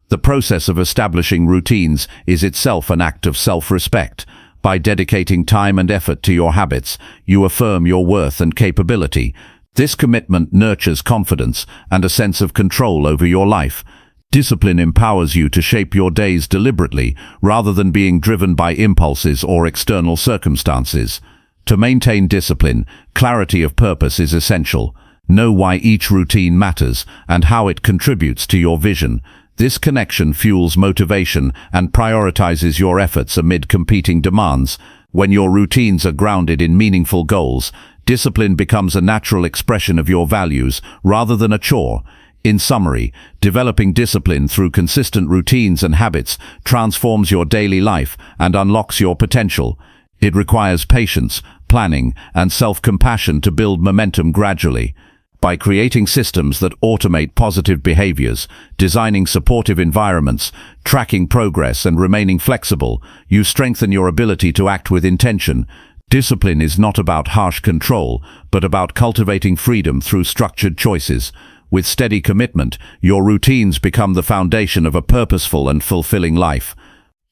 The process of establishing routines is itself an act of self-respect. By dedicating time and effort to your habits, you affirm your worth and capability. This commitment nurtures confidence and a sense of control over your life. Discipline empowers you to shape your days deliberately, rather than being driven by impulses or external circumstances. To maintain discipline, clarity of purpose is essential. Know why each routine matters and how it contributes to your vision. This connection fuels motivation and prioritizes your efforts amid competing demands. When your routines are grounded in meaningful goals, discipline becomes a natural expression of your values rather than a chore. In summary, developing discipline through consistent routines and habits transforms your daily life and unlocks your potential. It requires patience, planning, and self-compassion to build momentum gradually. By creating systems that automate positive behaviors, designing supportive environments, tracking progress, and remaining flexible, you strengthen your ability to act with intention. Discipline is not about harsh control, but about cultivating freedom through structured choices. With steady commitment, your routines become the foundation of a purposeful and fulfilling life.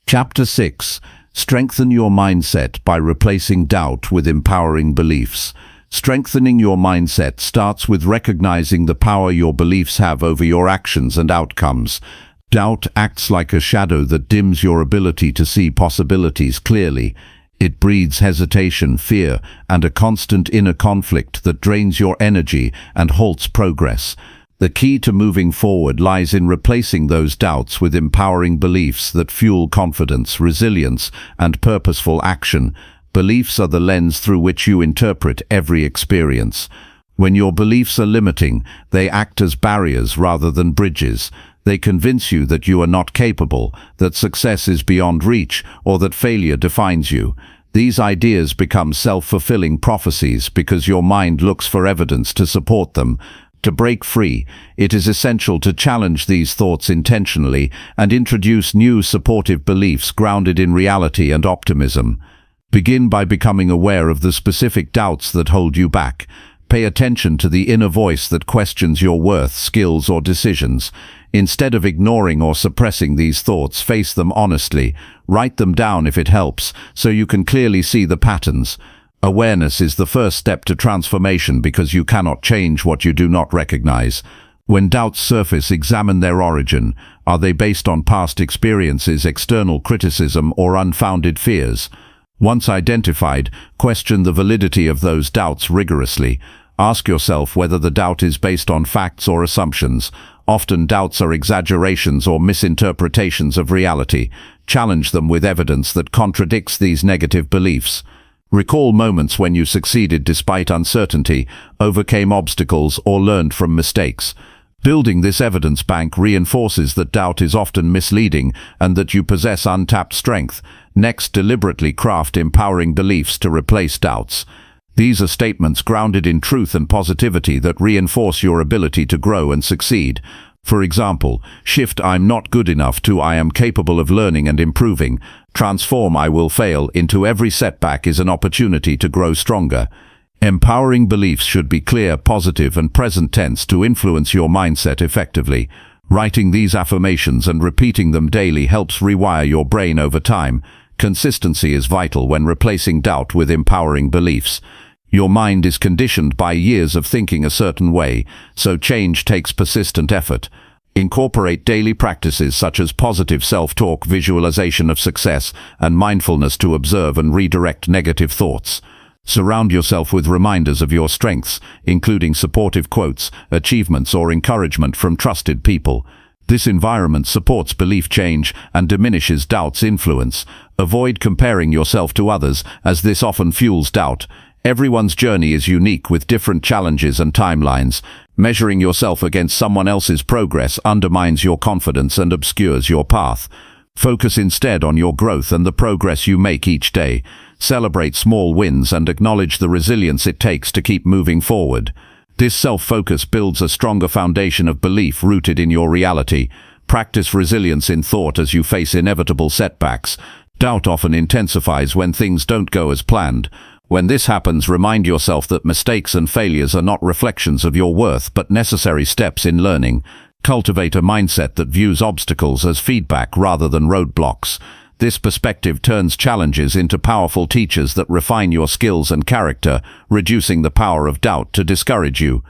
Chapter 6. Strengthen your mindset by replacing doubt with empowering beliefs. Strengthening your mindset starts with recognizing the power your beliefs have over your actions and outcomes. Doubt acts like a shadow that dims your ability to see possibilities clearly. It breeds hesitation, fear, and a constant inner conflict that drains your energy and halts progress. The key to moving forward lies in replacing those doubts with empowering beliefs that fuel confidence, resilience, and purposeful action. Beliefs are the lens through which you interpret every experience. When your beliefs are limiting, they act as barriers rather than bridges. They convince you that you are not capable, that success is beyond reach, or that failure defines you. These ideas become self-fulfilling prophecies because your mind looks for evidence to support them. To break free, it is essential to challenge these thoughts intentionally and introduce new supportive beliefs grounded in reality and optimism. Begin by becoming aware of the specific doubts that hold you back. Pay attention to the inner voice that questions your worth, skills, or decisions. Instead of ignoring or suppressing these thoughts, face them honestly. Write them down if it helps, so you can clearly see the patterns. Awareness is the first step to transformation because you cannot change what you do not recognize. When doubts surface, examine their origin. Are they based on past experiences, external criticism, or unfounded fears? Once identified, question the validity of those doubts rigorously. Ask yourself whether the doubt is based on facts or assumptions. Often doubts are exaggerations or misinterpretations of reality. challenge them with evidence that contradicts these negative beliefs. Recall moments when you succeeded despite uncertainty, overcame obstacles, or learned from mistakes. Building this evidence bank reinforces that doubt is often misleading and that you possess untapped strength. Next, deliberately craft empowering beliefs to replace doubts. These are statements grounded in truth and positivity that reinforce your ability to grow and succeed. For example, shift "I'm not good enough" to "I am capable of learning and improving." Transform "I will fail" into "every setback is an opportunity to grow stronger." Empowering beliefs should be clear, positive, and present tense to influence your mindset effectively. Writing these affirmations and repeating them daily helps rewire your brain over time. Consistency is vital when replacing doubt with empowering beliefs. Your mind is conditioned by years of thinking a certain way, so change takes persistent effort. Incorporate daily practices such as positive self-talk, visualization of success, and mindfulness to observe and redirect negative thoughts. Surround yourself with reminders of your strengths, including supportive quotes, achievements, or encouragement from trusted people. This environment supports belief change and diminishes doubt's influence. Avoid comparing yourself to others, as this often fuels doubt. Everyone's journey is unique with different challenges and timelines. Measuring yourself against someone else's progress undermines your confidence and obscures your path. Focus instead on your growth and the progress you make each day. Celebrate small wins and acknowledge the resilience it takes to keep moving forward. This self-focus builds a stronger foundation of belief rooted in your reality. Practice resilience in thought as you face inevitable setbacks. Doubt often intensifies when things don't go as planned. When this happens, remind yourself that mistakes and failures are not reflections of your worth but necessary steps in learning. Cultivate a mindset that views obstacles as feedback rather than roadblocks. This perspective turns challenges into powerful teachers that refine your skills and character, reducing the power of doubt to discourage you.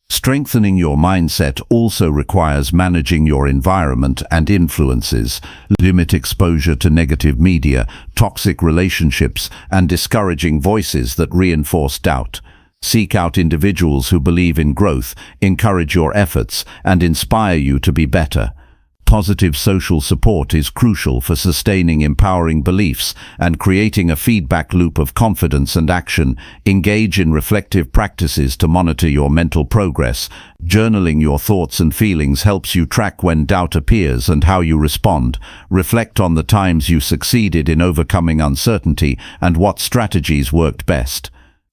Strengthening your mindset also requires managing your environment and influences. Limit exposure to negative media, toxic relationships, and discouraging voices that reinforce doubt. Seek out individuals who believe in growth, encourage your efforts, and inspire you to be better. Positive social support is crucial for sustaining empowering beliefs and creating a feedback loop of confidence and action. Engage in reflective practices to monitor your mental progress. Journaling your thoughts and feelings helps you track when doubt appears and how you respond. Reflect on the times you succeeded in overcoming uncertainty and what strategies worked best.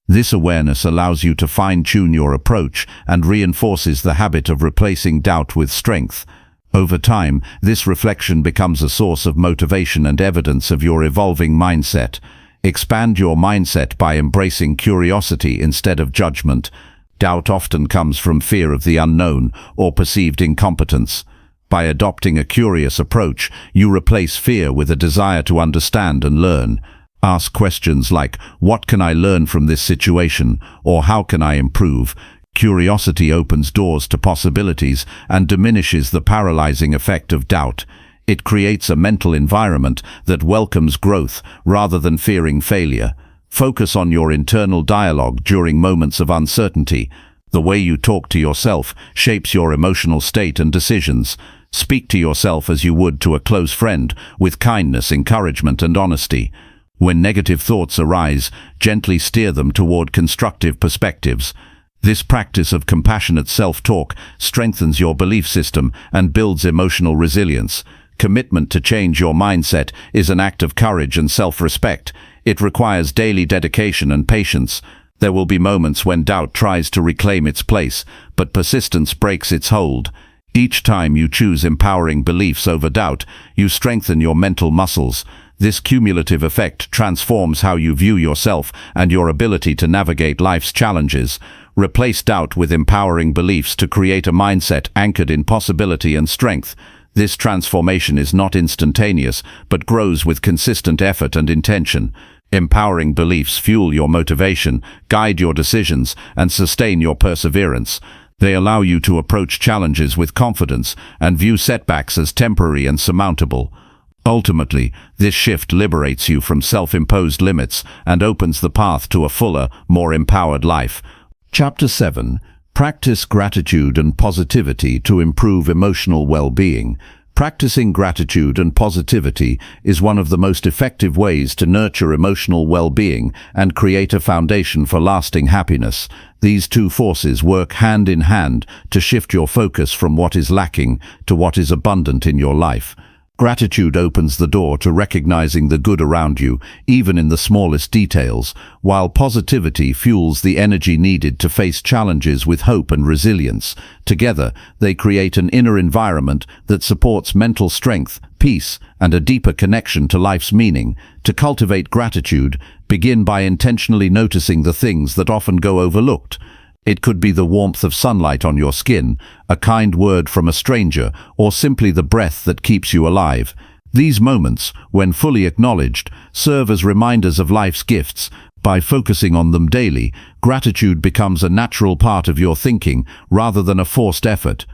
This awareness allows you to fine-tune your approach and reinforces the habit of replacing doubt with strength. Over time, this reflection becomes a source of motivation and evidence of your evolving mindset. Expand your mindset by embracing curiosity instead of judgment. Doubt often comes from fear of the unknown or perceived incompetence. By adopting a curious approach, you replace fear with a desire to understand and learn. Ask questions like, "What can I learn from this situation?" or "How can I improve?" Curiosity opens doors to possibilities and diminishes the paralyzing effect of doubt. It creates a mental environment that welcomes growth rather than fearing failure. Focus on your internal dialogue during moments of uncertainty. The way you talk to yourself shapes your emotional state and decisions. Speak to yourself as you would to a close friend, with kindness, encouragement, and honesty. When negative thoughts arise, gently steer them toward constructive perspectives. This practice of compassionate self-talk strengthens your belief system and builds emotional resilience. Commitment to change your mindset is an act of courage and self-respect. It requires daily dedication and patience. There will be moments when doubt tries to reclaim its place, but persistence breaks its hold. Each time you choose empowering beliefs over doubt, you strengthen your mental muscles. This cumulative effect transforms how you view yourself and your ability to navigate life's challenges. Replace doubt with empowering beliefs to create a mindset anchored in possibility and strength. This transformation is not instantaneous, but grows with consistent effort and intention. Empowering beliefs fuel your motivation, guide your decisions, and sustain your perseverance. They allow you to approach challenges with confidence and view setbacks as temporary and surmountable. Ultimately, this shift liberates you from self-imposed limits and opens the path to a fuller, more empowered life. Chapter 7. Practice gratitude and positivity to improve emotional well-being. Practicing gratitude and positivity is one of the most effective ways to nurture emotional well-being and create a foundation for lasting happiness. These two forces work hand in hand to shift your focus from what is lacking to what is abundant in your life. Gratitude opens the door to recognizing the good around you, even in the smallest details, while positivity fuels the energy needed to face challenges with hope and resilience. Together, they create an inner environment that supports mental strength, peace, and a deeper connection to life's meaning. To cultivate gratitude, begin by intentionally noticing the things that often go overlooked. It could be the warmth of sunlight on your skin, a kind word from a stranger, or simply the breath that keeps you alive. These moments, when fully acknowledged, serve as reminders of life's gifts. By focusing on them daily, gratitude becomes a natural part of your thinking rather than a forced effort.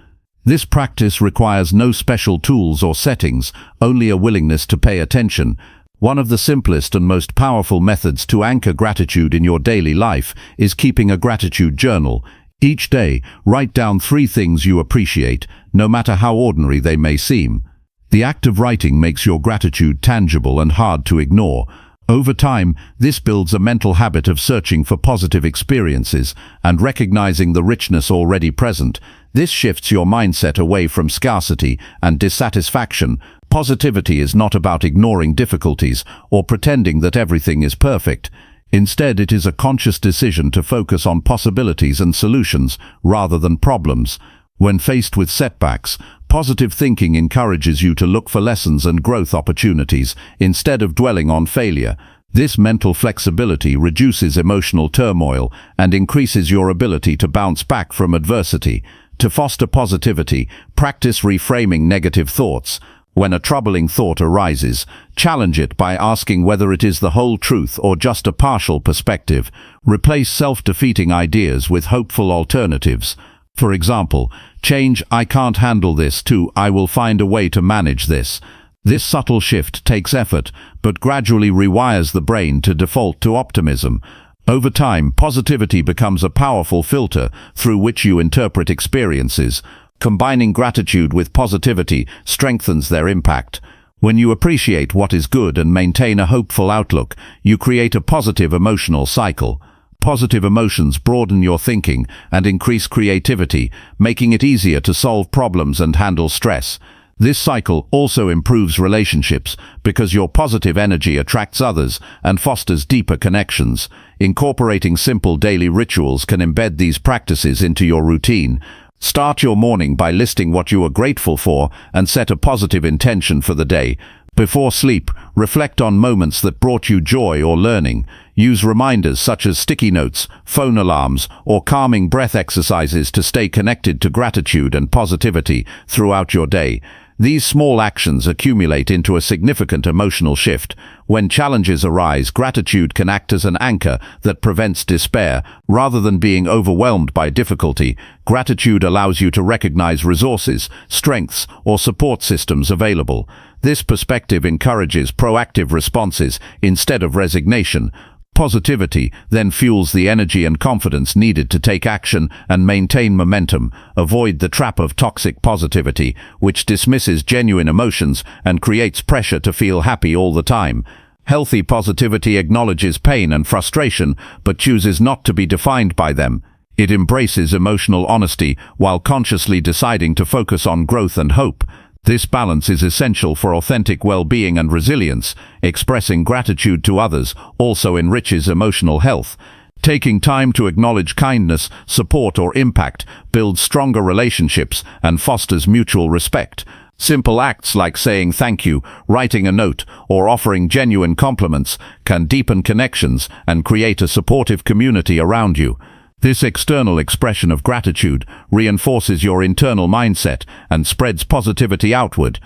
This practice requires no special tools or settings, only a willingness to pay attention. One of the simplest and most powerful methods to anchor gratitude in your daily life is keeping a gratitude journal. Each day, write down 3 things you appreciate, no matter how ordinary they may seem. The act of writing makes your gratitude tangible and hard to ignore. Over time, this builds a mental habit of searching for positive experiences and recognizing the richness already present. This shifts your mindset away from scarcity and dissatisfaction. Positivity is not about ignoring difficulties or pretending that everything is perfect. Instead, it is a conscious decision to focus on possibilities and solutions rather than problems. When faced with setbacks, positive thinking encourages you to look for lessons and growth opportunities instead of dwelling on failure. This mental flexibility reduces emotional turmoil and increases your ability to bounce back from adversity. To foster positivity, practice reframing negative thoughts. When a troubling thought arises, challenge it by asking whether it is the whole truth or just a partial perspective. Replace self-defeating ideas with hopeful alternatives. For example, change "I can't handle this" to "I will find a way to manage this." This subtle shift takes effort, but gradually rewires the brain to default to optimism. Over time, positivity becomes a powerful filter through which you interpret experiences. Combining gratitude with positivity strengthens their impact. When you appreciate what is good and maintain a hopeful outlook, you create a positive emotional cycle. Positive emotions broaden your thinking and increase creativity, making it easier to solve problems and handle stress. This cycle also improves relationships because your positive energy attracts others and fosters deeper connections. Incorporating simple daily rituals can embed these practices into your routine. Start your morning by listing what you are grateful for and set a positive intention for the day. Before sleep, reflect on moments that brought you joy or learning. Use reminders such as sticky notes, phone alarms, or calming breath exercises to stay connected to gratitude and positivity throughout your day. These small actions accumulate into a significant emotional shift. When challenges arise, gratitude can act as an anchor that prevents despair. Rather than being overwhelmed by difficulty, gratitude allows you to recognize resources, strengths, or support systems available. This perspective encourages proactive responses instead of resignation. Positivity then fuels the energy and confidence needed to take action and maintain momentum. Avoid the trap of toxic positivity, which dismisses genuine emotions and creates pressure to feel happy all the time. Healthy positivity acknowledges pain and frustration, but chooses not to be defined by them. It embraces emotional honesty while consciously deciding to focus on growth and hope. This balance is essential for authentic well-being and resilience. Expressing gratitude to others also enriches emotional health. Taking time to acknowledge kindness, support, or impact builds stronger relationships and fosters mutual respect. Simple acts like saying thank you, writing a note, or offering genuine compliments can deepen connections and create a supportive community around you. This external expression of gratitude reinforces your internal mindset and spreads positivity outward.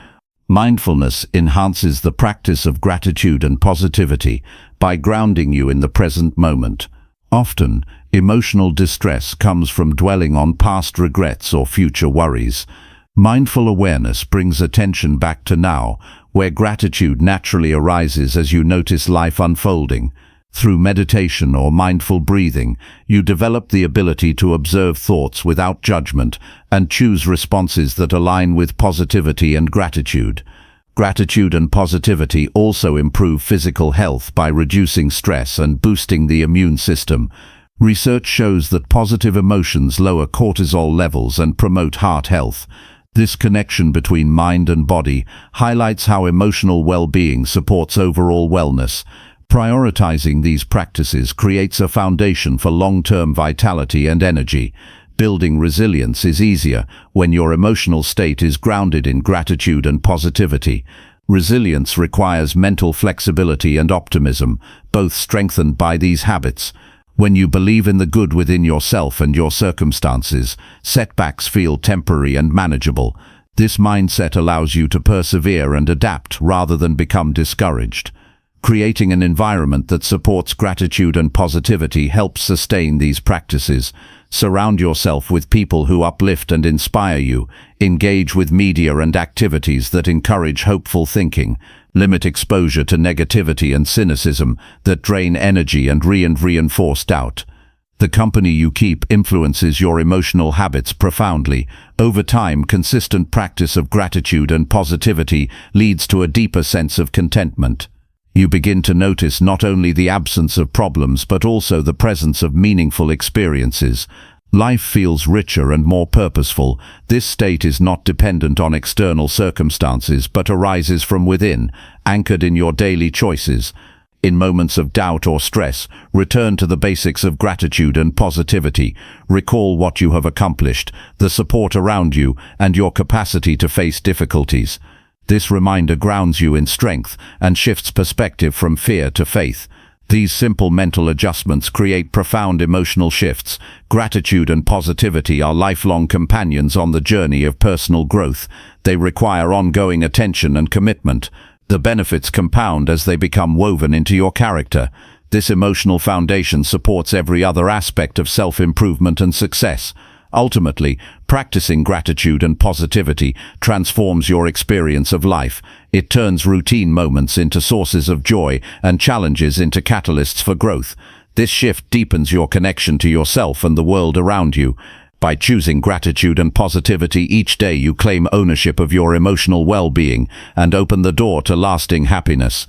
Mindfulness enhances the practice of gratitude and positivity by grounding you in the present moment. Often, emotional distress comes from dwelling on past regrets or future worries. Mindful awareness brings attention back to now, where gratitude naturally arises as you notice life unfolding. Through meditation or mindful breathing, you develop the ability to observe thoughts without judgment and choose responses that align with positivity and gratitude. Gratitude and positivity also improve physical health by reducing stress and boosting the immune system. Research shows that positive emotions lower cortisol levels and promote heart health. This connection between mind and body highlights how emotional well-being supports overall wellness. Prioritizing these practices creates a foundation for long-term vitality and energy. Building resilience is easier when your emotional state is grounded in gratitude and positivity. Resilience requires mental flexibility and optimism, both strengthened by these habits. When you believe in the good within yourself and your circumstances, setbacks feel temporary and manageable. This mindset allows you to persevere and adapt rather than become discouraged. Creating an environment that supports gratitude and positivity helps sustain these practices. Surround yourself with people who uplift and inspire you. Engage with media and activities that encourage hopeful thinking. Limit exposure to negativity and cynicism that drain energy and reinforce doubt. The company you keep influences your emotional habits profoundly. Over time, consistent practice of gratitude and positivity leads to a deeper sense of contentment. You begin to notice not only the absence of problems but also the presence of meaningful experiences. Life feels richer and more purposeful. This state is not dependent on external circumstances but arises from within, anchored in your daily choices. In moments of doubt or stress, return to the basics of gratitude and positivity. Recall what you have accomplished, the support around you, and your capacity to face difficulties. This reminder grounds you in strength and shifts perspective from fear to faith. These simple mental adjustments create profound emotional shifts. Gratitude and positivity are lifelong companions on the journey of personal growth. They require ongoing attention and commitment. The benefits compound as they become woven into your character. This emotional foundation supports every other aspect of self-improvement and success. Ultimately, practicing gratitude and positivity transforms your experience of life. It turns routine moments into sources of joy and challenges into catalysts for growth. This shift deepens your connection to yourself and the world around you. By choosing gratitude and positivity each day, you claim ownership of your emotional well-being and open the door to lasting happiness.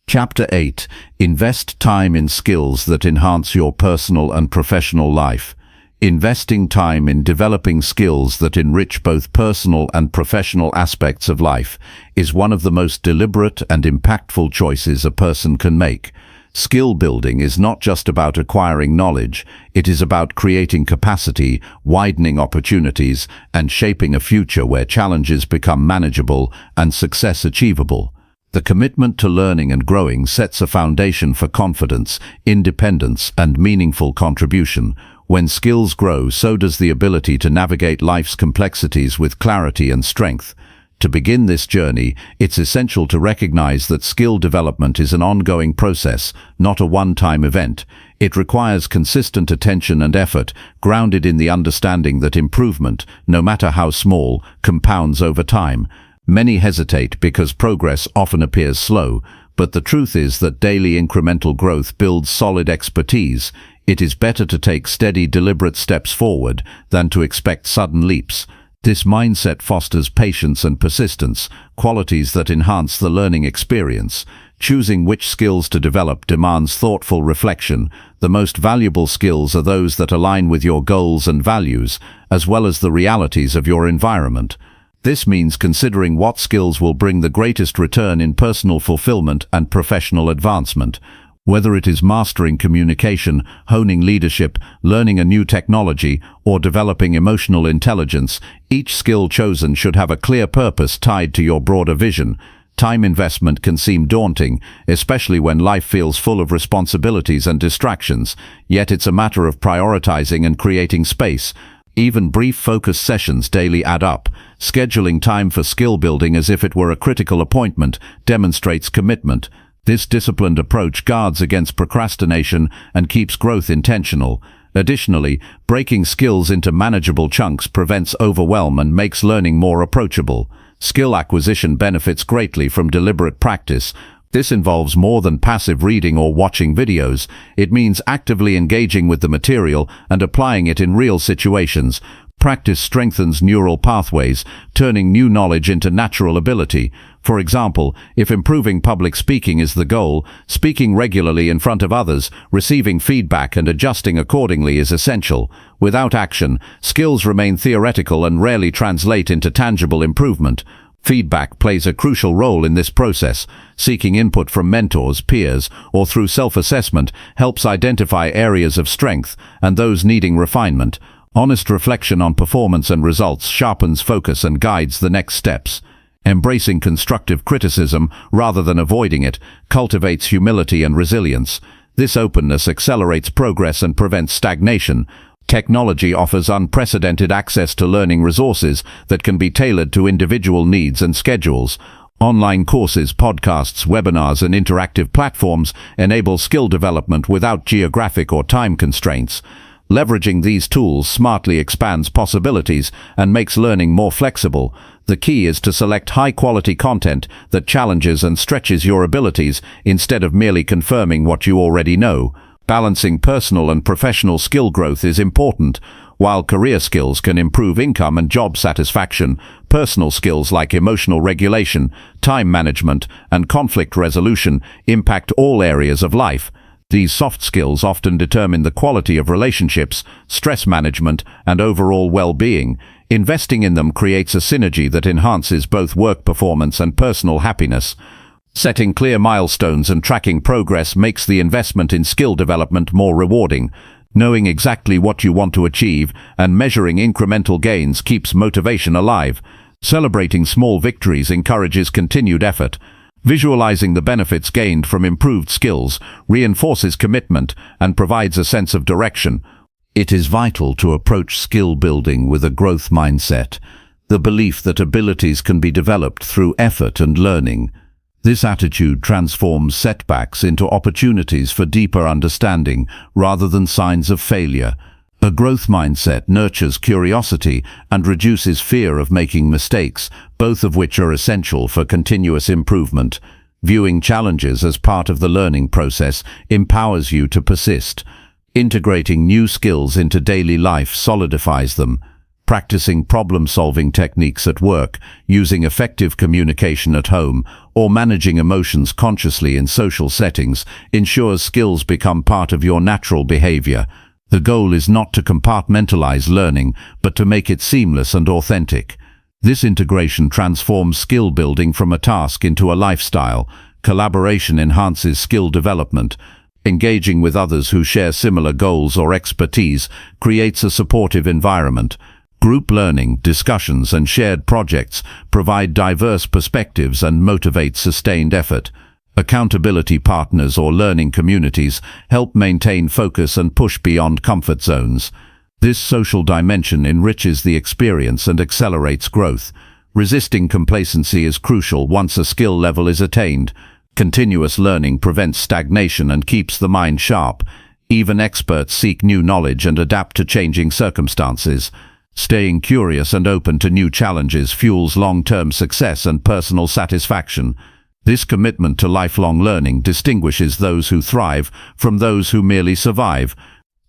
Chapter 8. Invest time in skills that enhance your personal and professional life. Investing time in developing skills that enrich both personal and professional aspects of life is one of the most deliberate and impactful choices a person can make. Skill building is not just about acquiring knowledge, it is about creating capacity, widening opportunities, and shaping a future where challenges become manageable and success achievable. The commitment to learning and growing sets a foundation for confidence, independence, and meaningful contribution. When skills grow, so does the ability to navigate life's complexities with clarity and strength. To begin this journey, it's essential to recognize that skill development is an ongoing process, not a one-time event. It requires consistent attention and effort, grounded in the understanding that improvement, no matter how small, compounds over time. Many hesitate because progress often appears slow, but the truth is that daily incremental growth builds solid expertise. It is better to take steady, deliberate steps forward than to expect sudden leaps. This mindset fosters patience and persistence, qualities that enhance the learning experience. Choosing which skills to develop demands thoughtful reflection. The most valuable skills are those that align with your goals and values, as well as the realities of your environment. This means considering what skills will bring the greatest return in personal fulfillment and professional advancement. Whether it is mastering communication, honing leadership, learning a new technology, or developing emotional intelligence, each skill chosen should have a clear purpose tied to your broader vision. Time investment can seem daunting, especially when life feels full of responsibilities and distractions, yet it's a matter of prioritizing and creating space. Even brief focus sessions daily add up. Scheduling time for skill building as if it were a critical appointment demonstrates commitment. This disciplined approach guards against procrastination and keeps growth intentional. Additionally, breaking skills into manageable chunks prevents overwhelm and makes learning more approachable. Skill acquisition benefits greatly from deliberate practice. This involves more than passive reading or watching videos. It means actively engaging with the material and applying it in real situations. Practice strengthens neural pathways, turning new knowledge into natural ability. For example, if improving public speaking is the goal, speaking regularly in front of others, receiving feedback and adjusting accordingly is essential. Without action, skills remain theoretical and rarely translate into tangible improvement. Feedback plays a crucial role in this process. Seeking input from mentors, peers, or through self-assessment helps identify areas of strength and those needing refinement. Honest reflection on performance and results sharpens focus and guides the next steps. Embracing constructive criticism rather than avoiding it cultivates humility and resilience. This openness accelerates progress and prevents stagnation. Technology offers unprecedented access to learning resources that can be tailored to individual needs and schedules. Online courses, podcasts, webinars, and interactive platforms enable skill development without geographic or time constraints. Leveraging these tools smartly expands possibilities and makes learning more flexible. The key is to select high-quality content that challenges and stretches your abilities instead of merely confirming what you already know. Balancing personal and professional skill growth is important. While career skills can improve income and job satisfaction, personal skills like emotional regulation, time management, and conflict resolution impact all areas of life. These soft skills often determine the quality of relationships, stress management, and overall well-being. Investing in them creates a synergy that enhances both work performance and personal happiness. Setting clear milestones and tracking progress makes the investment in skill development more rewarding. Knowing exactly what you want to achieve and measuring incremental gains keeps motivation alive. Celebrating small victories encourages continued effort. Visualizing the benefits gained from improved skills reinforces commitment and provides a sense of direction. It is vital to approach skill building with a growth mindset, the belief that abilities can be developed through effort and learning. This attitude transforms setbacks into opportunities for deeper understanding rather than signs of failure. A growth mindset nurtures curiosity and reduces fear of making mistakes, both of which are essential for continuous improvement. Viewing challenges as part of the learning process empowers you to persist. Integrating new skills into daily life solidifies them. Practicing problem-solving techniques at work, using effective communication at home, or managing emotions consciously in social settings ensures skills become part of your natural behavior. The goal is not to compartmentalize learning, but to make it seamless and authentic. This integration transforms skill building from a task into a lifestyle. Collaboration enhances skill development. Engaging with others who share similar goals or expertise creates a supportive environment. Group learning, discussions, and shared projects provide diverse perspectives and motivate sustained effort. Accountability partners or learning communities help maintain focus and push beyond comfort zones. This social dimension enriches the experience and accelerates growth. Resisting complacency is crucial once a skill level is attained. Continuous learning prevents stagnation and keeps the mind sharp. Even experts seek new knowledge and adapt to changing circumstances. Staying curious and open to new challenges fuels long-term success and personal satisfaction. This commitment to lifelong learning distinguishes those who thrive from those who merely survive.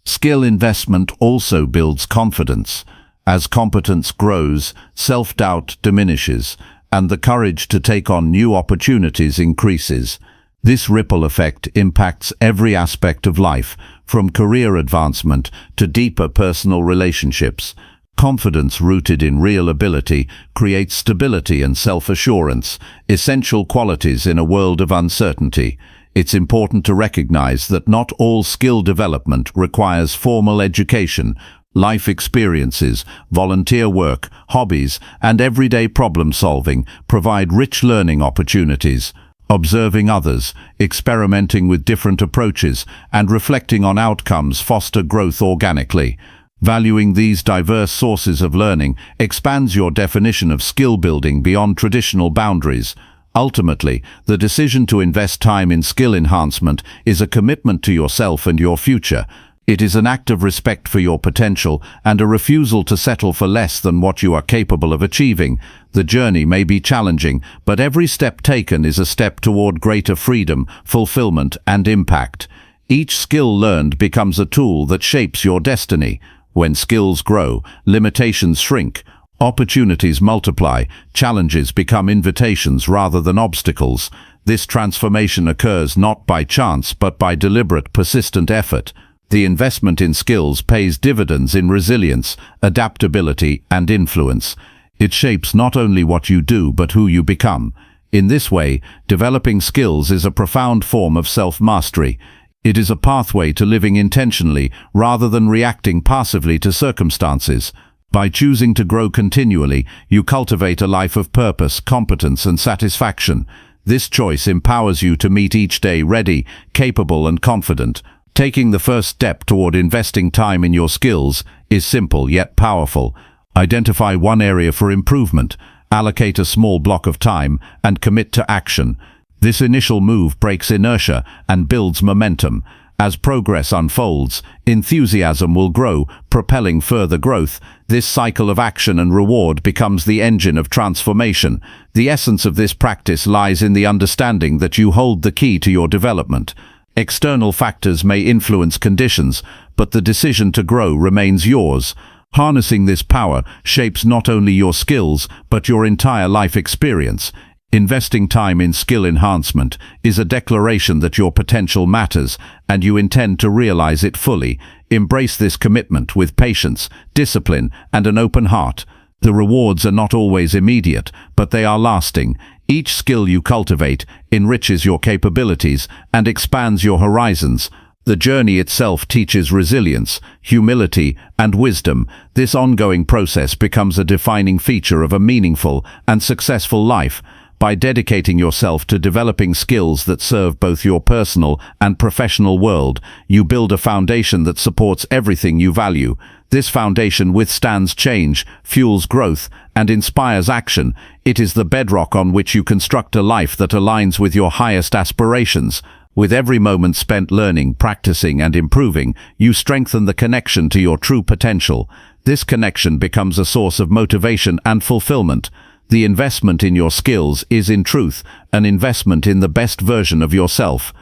Skill investment also builds confidence. As competence grows, self-doubt diminishes, and the courage to take on new opportunities increases. This ripple effect impacts every aspect of life, from career advancement to deeper personal relationships. Confidence rooted in real ability creates stability and self-assurance, essential qualities in a world of uncertainty. It's important to recognize that not all skill development requires formal education. Life experiences, volunteer work, hobbies, and everyday problem-solving provide rich learning opportunities. Observing others, experimenting with different approaches, and reflecting on outcomes foster growth organically. Valuing these diverse sources of learning expands your definition of skill building beyond traditional boundaries. Ultimately, the decision to invest time in skill enhancement is a commitment to yourself and your future. It is an act of respect for your potential and a refusal to settle for less than what you are capable of achieving. The journey may be challenging, but every step taken is a step toward greater freedom, fulfillment, and impact. Each skill learned becomes a tool that shapes your destiny. When skills grow, limitations shrink, opportunities multiply, challenges become invitations rather than obstacles. This transformation occurs not by chance but by deliberate, persistent effort. The investment in skills pays dividends in resilience, adaptability, and influence. It shapes not only what you do but who you become. In this way, developing skills is a profound form of self-mastery. It is a pathway to living intentionally rather than reacting passively to circumstances. By choosing to grow continually, you cultivate a life of purpose, competence, and satisfaction. This choice empowers you to meet each day ready, capable, and confident. Taking the first step toward investing time in your skills is simple yet powerful. Identify one area for improvement, allocate a small block of time, and commit to action. This initial move breaks inertia and builds momentum. As progress unfolds, enthusiasm will grow, propelling further growth. This cycle of action and reward becomes the engine of transformation. The essence of this practice lies in the understanding that you hold the key to your development. External factors may influence conditions, but the decision to grow remains yours. Harnessing this power shapes not only your skills, but your entire life experience. Investing time in skill enhancement is a declaration that your potential matters and you intend to realize it fully. Embrace this commitment with patience, discipline, and an open heart. The rewards are not always immediate, but they are lasting. Each skill you cultivate enriches your capabilities and expands your horizons. The journey itself teaches resilience, humility, and wisdom. This ongoing process becomes a defining feature of a meaningful and successful life. By dedicating yourself to developing skills that serve both your personal and professional world, you build a foundation that supports everything you value. This foundation withstands change, fuels growth, and inspires action. It is the bedrock on which you construct a life that aligns with your highest aspirations. With every moment spent learning, practicing, and improving, you strengthen the connection to your true potential. This connection becomes a source of motivation and fulfillment. The investment in your skills is, in truth, an investment in the best version of yourself.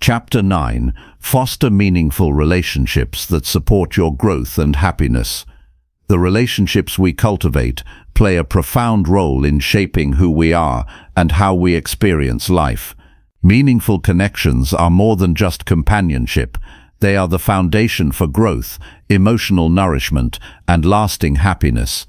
Chapter 9. Foster meaningful relationships that support your growth and happiness. The relationships we cultivate play a profound role in shaping who we are and how we experience life. Meaningful connections are more than just companionship. They are the foundation for growth, emotional nourishment, and lasting happiness.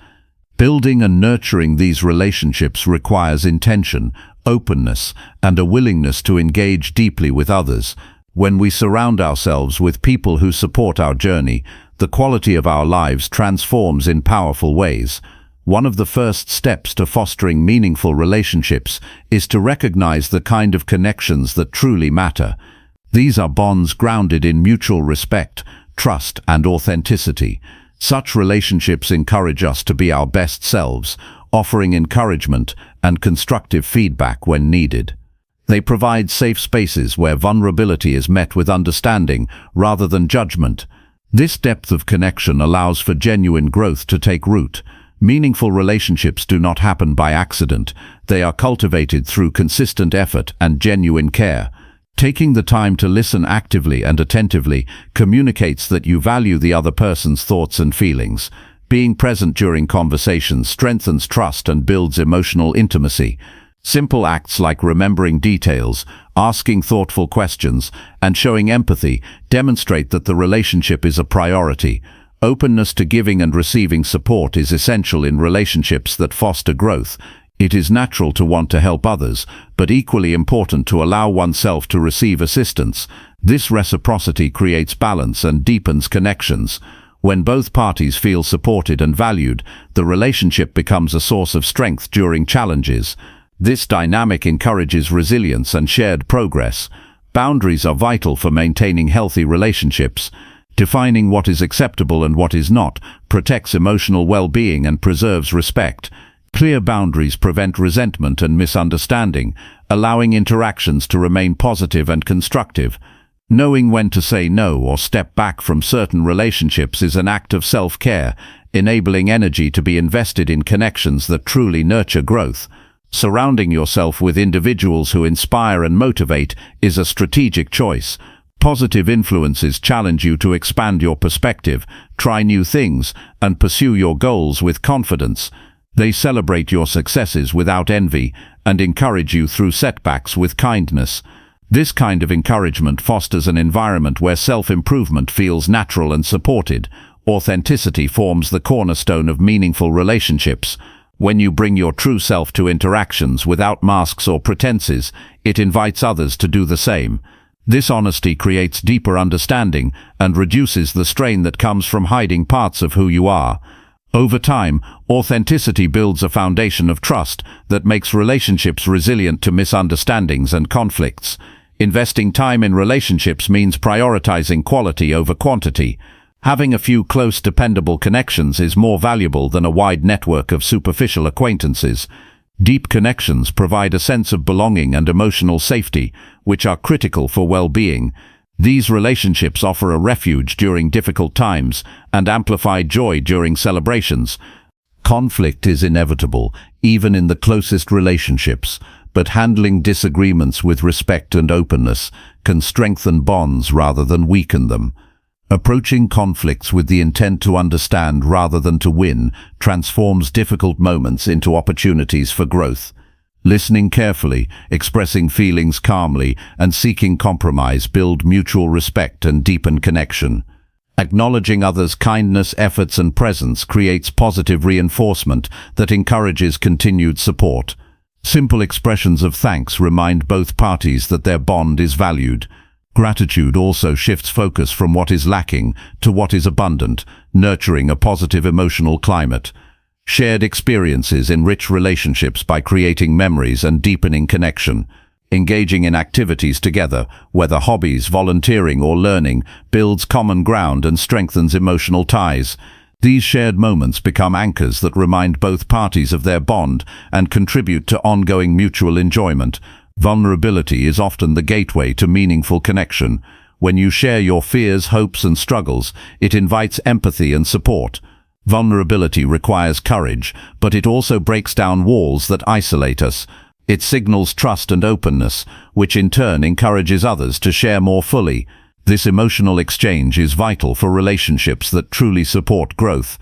Building and nurturing these relationships requires intention, openness, and a willingness to engage deeply with others. When we surround ourselves with people who support our journey, the quality of our lives transforms in powerful ways. One of the first steps to fostering meaningful relationships is to recognize the kind of connections that truly matter. These are bonds grounded in mutual respect, trust, and authenticity. Such relationships encourage us to be our best selves, offering encouragement and constructive feedback when needed. They provide safe spaces where vulnerability is met with understanding rather than judgment. This depth of connection allows for genuine growth to take root. Meaningful relationships do not happen by accident. They are cultivated through consistent effort and genuine care. Taking the time to listen actively and attentively communicates that you value the other person's thoughts and feelings. Being present during conversations strengthens trust and builds emotional intimacy. Simple acts like remembering details, asking thoughtful questions, and showing empathy demonstrate that the relationship is a priority. Openness to giving and receiving support is essential in relationships that foster growth. It is natural to want to help others, but equally important to allow oneself to receive assistance. This reciprocity creates balance and deepens connections. When both parties feel supported and valued, the relationship becomes a source of strength during challenges. This dynamic encourages resilience and shared progress. Boundaries are vital for maintaining healthy relationships. Defining what is acceptable and what is not protects emotional well-being and preserves respect. Clear boundaries prevent resentment and misunderstanding, allowing interactions to remain positive and constructive. Knowing when to say no or step back from certain relationships is an act of self-care, enabling energy to be invested in connections that truly nurture growth. Surrounding yourself with individuals who inspire and motivate is a strategic choice. Positive influences challenge you to expand your perspective, try new things, and pursue your goals with confidence. They celebrate your successes without envy and encourage you through setbacks with kindness. This kind of encouragement fosters an environment where self-improvement feels natural and supported. Authenticity forms the cornerstone of meaningful relationships. When you bring your true self to interactions without masks or pretenses, it invites others to do the same. This honesty creates deeper understanding and reduces the strain that comes from hiding parts of who you are. Over time, authenticity builds a foundation of trust that makes relationships resilient to misunderstandings and conflicts. Investing time in relationships means prioritizing quality over quantity. Having a few close, dependable connections is more valuable than a wide network of superficial acquaintances. Deep connections provide a sense of belonging and emotional safety, which are critical for well-being. These relationships offer a refuge during difficult times and amplify joy during celebrations. Conflict is inevitable, even in the closest relationships, but handling disagreements with respect and openness can strengthen bonds rather than weaken them. Approaching conflicts with the intent to understand rather than to win transforms difficult moments into opportunities for growth. Listening carefully, expressing feelings calmly, and seeking compromise build mutual respect and deepen connection. Acknowledging others' kindness, efforts, and presence creates positive reinforcement that encourages continued support. Simple expressions of thanks remind both parties that their bond is valued. Gratitude also shifts focus from what is lacking to what is abundant, nurturing a positive emotional climate. Shared experiences enrich relationships by creating memories and deepening connection. Engaging in activities together, whether hobbies, volunteering, or learning, builds common ground and strengthens emotional ties. These shared moments become anchors that remind both parties of their bond and contribute to ongoing mutual enjoyment. Vulnerability is often the gateway to meaningful connection. When you share your fears, hopes, and struggles, it invites empathy and support. Vulnerability requires courage, but it also breaks down walls that isolate us. It signals trust and openness, which in turn encourages others to share more fully. This emotional exchange is vital for relationships that truly support growth.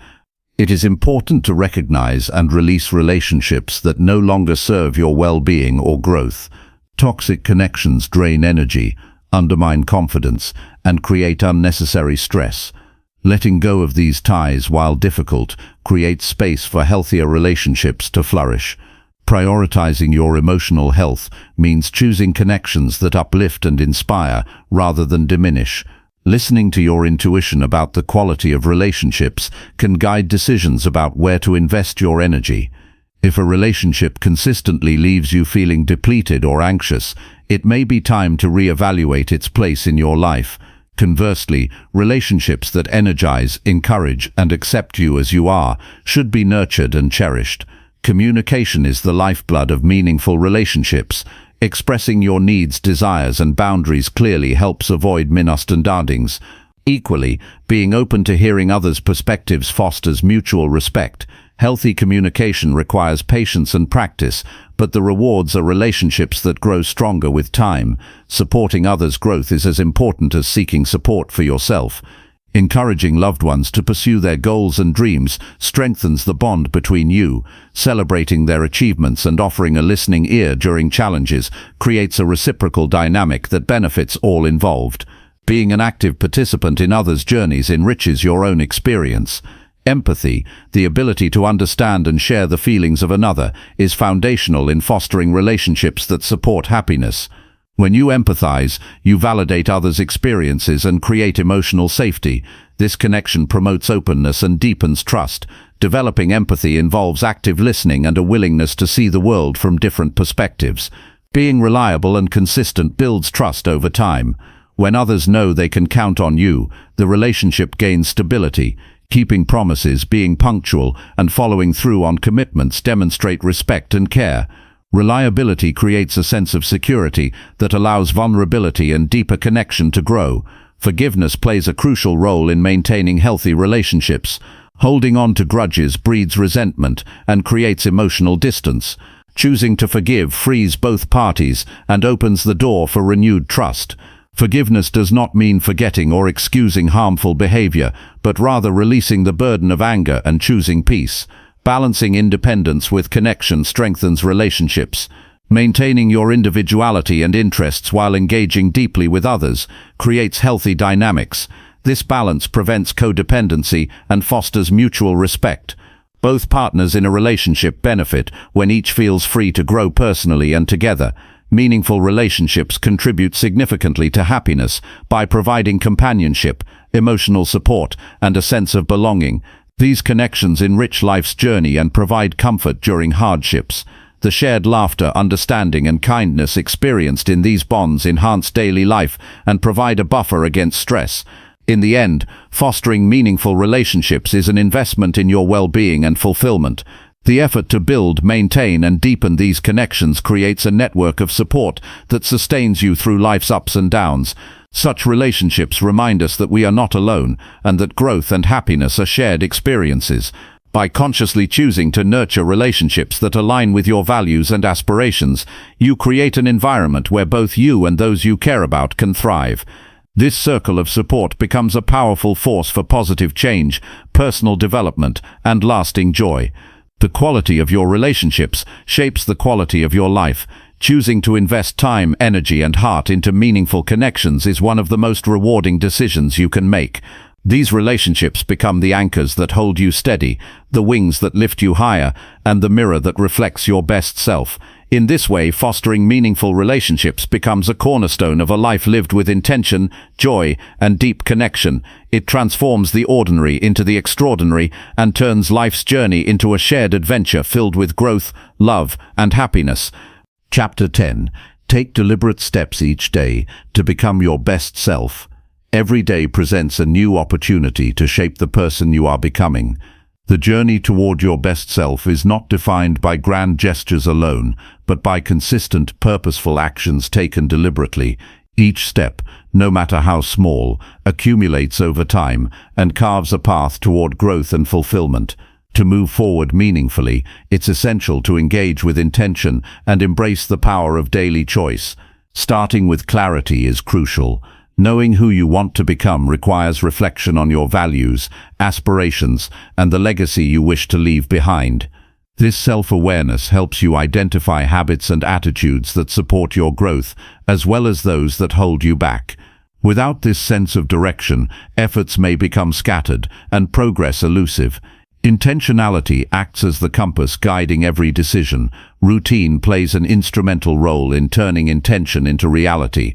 It is important to recognize and release relationships that no longer serve your well-being or growth. Toxic connections drain energy, undermine confidence, and create unnecessary stress. Letting go of these ties, while difficult, creates space for healthier relationships to flourish. Prioritizing your emotional health means choosing connections that uplift and inspire rather than diminish. Listening to your intuition about the quality of relationships can guide decisions about where to invest your energy. If a relationship consistently leaves you feeling depleted or anxious, it may be time to reevaluate its place in your life. Conversely, relationships that energize, encourage, and accept you as you are should be nurtured and cherished. Communication is the lifeblood of meaningful relationships. Expressing your needs, desires, and boundaries clearly helps avoid misunderstandings. Equally, being open to hearing others' perspectives fosters mutual respect. Healthy communication requires patience and practice, but the rewards are relationships that grow stronger with time. Supporting others' growth is as important as seeking support for yourself. Encouraging loved ones to pursue their goals and dreams strengthens the bond between you. Celebrating their achievements and offering a listening ear during challenges creates a reciprocal dynamic that benefits all involved. Being an active participant in others' journeys enriches your own experience. Empathy, the ability to understand and share the feelings of another, is foundational in fostering relationships that support happiness. When you empathize, you validate others' experiences and create emotional safety. This connection promotes openness and deepens trust. Developing empathy involves active listening and a willingness to see the world from different perspectives. Being reliable and consistent builds trust over time. When others know they can count on you, the relationship gains stability. Keeping promises, being punctual, and following through on commitments demonstrate respect and care. Reliability creates a sense of security that allows vulnerability and deeper connection to grow. Forgiveness plays a crucial role in maintaining healthy relationships. Holding on to grudges breeds resentment and creates emotional distance. Choosing to forgive frees both parties and opens the door for renewed trust. Forgiveness does not mean forgetting or excusing harmful behavior, but rather releasing the burden of anger and choosing peace. Balancing independence with connection strengthens relationships. Maintaining your individuality and interests while engaging deeply with others creates healthy dynamics. This balance prevents codependency and fosters mutual respect. Both partners in a relationship benefit when each feels free to grow personally and together. Meaningful relationships contribute significantly to happiness by providing companionship, emotional support, and a sense of belonging. These connections enrich life's journey and provide comfort during hardships. The shared laughter, understanding, and kindness experienced in these bonds enhance daily life and provide a buffer against stress. In the end, fostering meaningful relationships is an investment in your well-being and fulfillment. The effort to build, maintain, and deepen these connections creates a network of support that sustains you through life's ups and downs. Such relationships remind us that we are not alone and that growth and happiness are shared experiences. By consciously choosing to nurture relationships that align with your values and aspirations, you create an environment where both you and those you care about can thrive. This circle of support becomes a powerful force for positive change, personal development, and lasting joy. The quality of your relationships shapes the quality of your life. Choosing to invest time, energy, and heart into meaningful connections is one of the most rewarding decisions you can make. These relationships become the anchors that hold you steady, the wings that lift you higher, and the mirror that reflects your best self. In this way, fostering meaningful relationships becomes a cornerstone of a life lived with intention, joy, and deep connection. It transforms the ordinary into the extraordinary and turns life's journey into a shared adventure filled with growth, love, and happiness. Chapter 10. Take deliberate steps each day to become your best self. Every day presents a new opportunity to shape the person you are becoming. The journey toward your best self is not defined by grand gestures alone, but by consistent, purposeful actions taken deliberately. Each step, no matter how small, accumulates over time and carves a path toward growth and fulfillment. To move forward meaningfully, it's essential to engage with intention and embrace the power of daily choice. Starting with clarity is crucial. Knowing who you want to become requires reflection on your values, aspirations, and the legacy you wish to leave behind. This self-awareness helps you identify habits and attitudes that support your growth, as well as those that hold you back. Without this sense of direction, efforts may become scattered and progress elusive. Intentionality acts as the compass guiding every decision. Routine plays an instrumental role in turning intention into reality.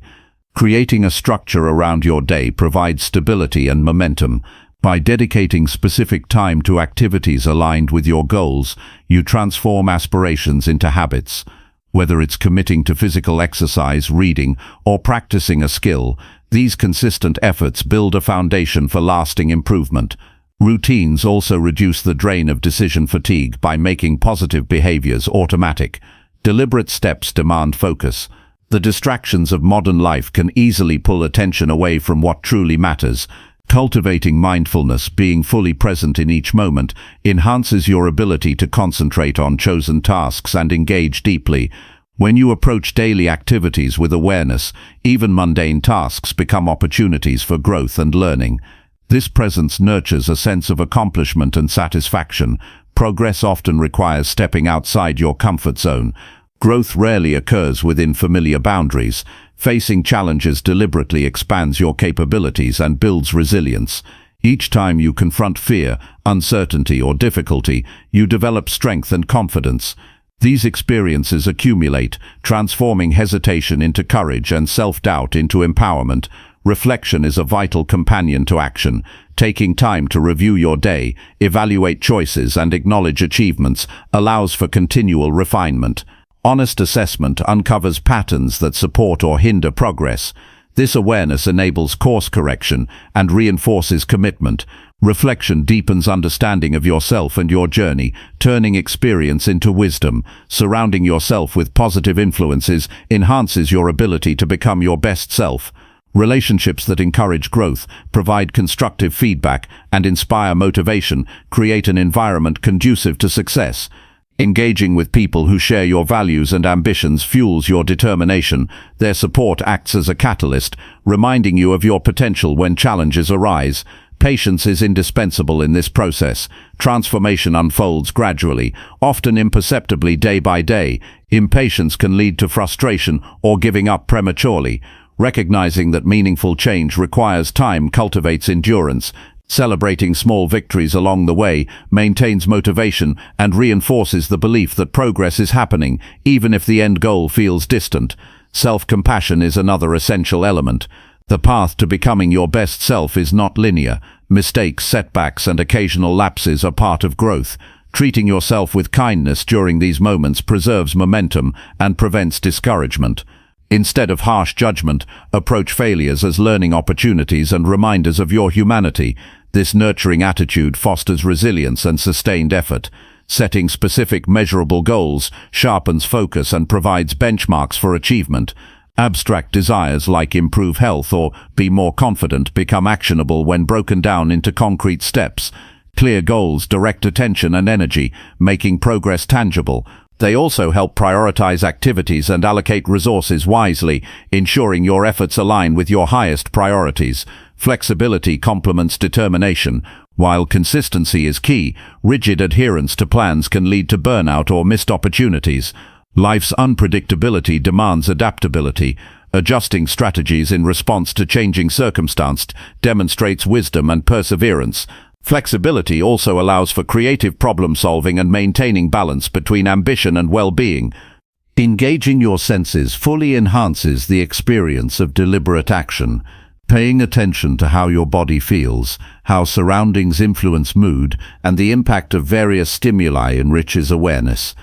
Creating a structure around your day provides stability and momentum. By dedicating specific time to activities aligned with your goals, you transform aspirations into habits. Whether it's committing to physical exercise, reading, or practicing a skill, these consistent efforts build a foundation for lasting improvement. Routines also reduce the drain of decision fatigue by making positive behaviors automatic. Deliberate steps demand focus. The distractions of modern life can easily pull attention away from what truly matters. Cultivating mindfulness, being fully present in each moment, enhances your ability to concentrate on chosen tasks and engage deeply. When you approach daily activities with awareness, even mundane tasks become opportunities for growth and learning. This presence nurtures a sense of accomplishment and satisfaction. Progress often requires stepping outside your comfort zone. Growth rarely occurs within familiar boundaries. Facing challenges deliberately expands your capabilities and builds resilience. Each time you confront fear, uncertainty, or difficulty, you develop strength and confidence. These experiences accumulate, transforming hesitation into courage and self-doubt into empowerment. Reflection is a vital companion to action. Taking time to review your day, evaluate choices, and acknowledge achievements allows for continual refinement. Honest assessment uncovers patterns that support or hinder progress. This awareness enables course correction and reinforces commitment. Reflection deepens understanding of yourself and your journey, turning experience into wisdom. Surrounding yourself with positive influences enhances your ability to become your best self. Relationships that encourage growth, provide constructive feedback, and inspire motivation create an environment conducive to success. Engaging with people who share your values and ambitions fuels your determination. Their support acts as a catalyst, reminding you of your potential when challenges arise. Patience is indispensable in this process. Transformation unfolds gradually, often imperceptibly day by day. Impatience can lead to frustration or giving up prematurely. Recognizing that meaningful change requires time cultivates endurance. Celebrating small victories along the way maintains motivation and reinforces the belief that progress is happening, even if the end goal feels distant. Self-compassion is another essential element. The path to becoming your best self is not linear. Mistakes, setbacks, and occasional lapses are part of growth. Treating yourself with kindness during these moments preserves momentum and prevents discouragement. Instead of harsh judgment, approach failures as learning opportunities and reminders of your humanity. This nurturing attitude fosters resilience and sustained effort. Setting specific, measurable goals sharpens focus and provides benchmarks for achievement. Abstract desires like improve health or be more confident become actionable when broken down into concrete steps. Clear goals direct attention and energy, making progress tangible. They also help prioritize activities and allocate resources wisely, ensuring your efforts align with your highest priorities. Flexibility complements determination. While consistency is key, rigid adherence to plans can lead to burnout or missed opportunities. Life's unpredictability demands adaptability. Adjusting strategies in response to changing circumstances demonstrates wisdom and perseverance. Flexibility also allows for creative problem-solving and maintaining balance between ambition and well-being. Engaging your senses fully enhances the experience of deliberate action. Paying attention to how your body feels, how surroundings influence mood, and the impact of various stimuli enriches awareness.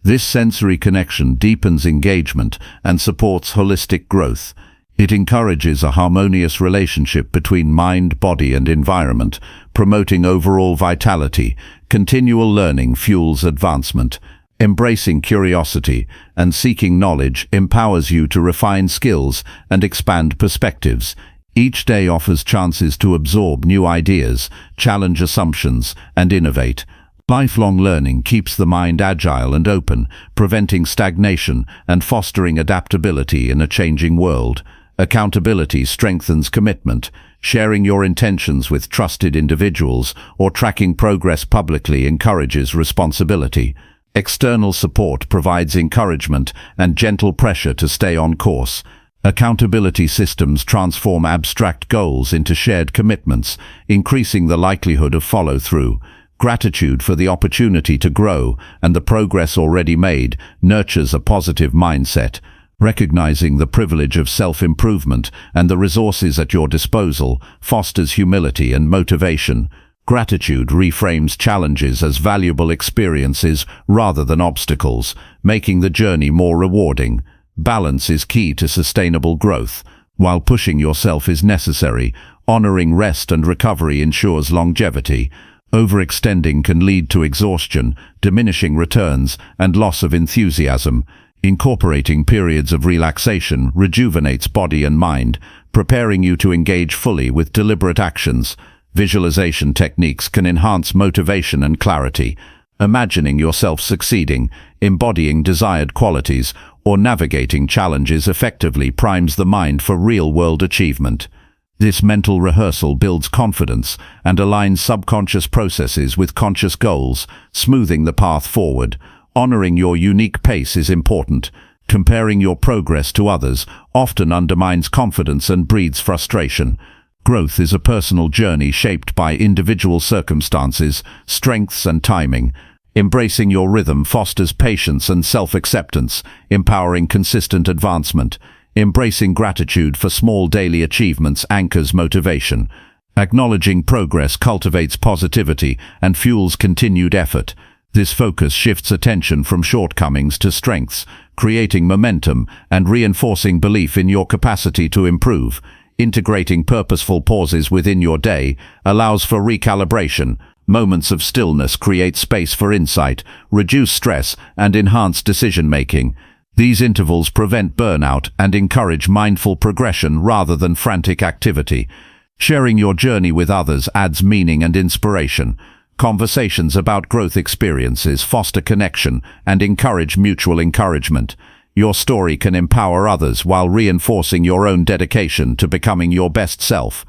This sensory connection deepens engagement and supports holistic growth. It encourages a harmonious relationship between mind, body, and environment, promoting overall vitality. Continual learning fuels advancement. Embracing curiosity and seeking knowledge empowers you to refine skills and expand perspectives. Each day offers chances to absorb new ideas, challenge assumptions, and innovate. Lifelong learning keeps the mind agile and open, preventing stagnation and fostering adaptability in a changing world. Accountability strengthens commitment. Sharing your intentions with trusted individuals or tracking progress publicly encourages responsibility. External support provides encouragement and gentle pressure to stay on course. Accountability systems transform abstract goals into shared commitments, increasing the likelihood of follow-through. Gratitude for the opportunity to grow and the progress already made nurtures a positive mindset. Recognizing the privilege of self-improvement and the resources at your disposal fosters humility and motivation. Gratitude reframes challenges as valuable experiences rather than obstacles, making the journey more rewarding. Balance is key to sustainable growth. While pushing yourself is necessary, honoring rest and recovery ensures longevity. Overextending can lead to exhaustion, diminishing returns, and loss of enthusiasm. Incorporating periods of relaxation rejuvenates body and mind, preparing you to engage fully with deliberate actions. Visualization techniques can enhance motivation and clarity. Imagining yourself succeeding, embodying desired qualities, or navigating challenges effectively primes the mind for real-world achievement. This mental rehearsal builds confidence and aligns subconscious processes with conscious goals, smoothing the path forward. Honoring your unique pace is important. Comparing your progress to others often undermines confidence and breeds frustration. Growth is a personal journey shaped by individual circumstances, strengths, and timing. Embracing your rhythm fosters patience and self-acceptance, empowering consistent advancement. Embracing gratitude for small daily achievements anchors motivation. Acknowledging progress cultivates positivity and fuels continued effort. This focus shifts attention from shortcomings to strengths, creating momentum and reinforcing belief in your capacity to improve. Integrating purposeful pauses within your day allows for recalibration. Moments of stillness create space for insight, reduce stress, and enhance decision-making. These intervals prevent burnout and encourage mindful progression rather than frantic activity. Sharing your journey with others adds meaning and inspiration. Conversations about growth experiences foster connection and encourage mutual encouragement. Your story can empower others while reinforcing your own dedication to becoming your best self.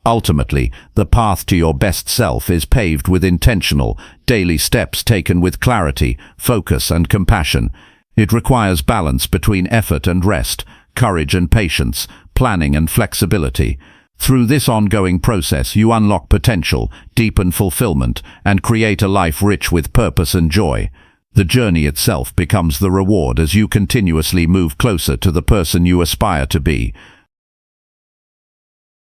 Ultimately, the path to your best self is paved with intentional, daily steps taken with clarity, focus, and compassion. It requires balance between effort and rest, courage and patience, planning and flexibility. Through this ongoing process, you unlock potential, deepen fulfillment, and create a life rich with purpose and joy. The journey itself becomes the reward as you continuously move closer to the person you aspire to be.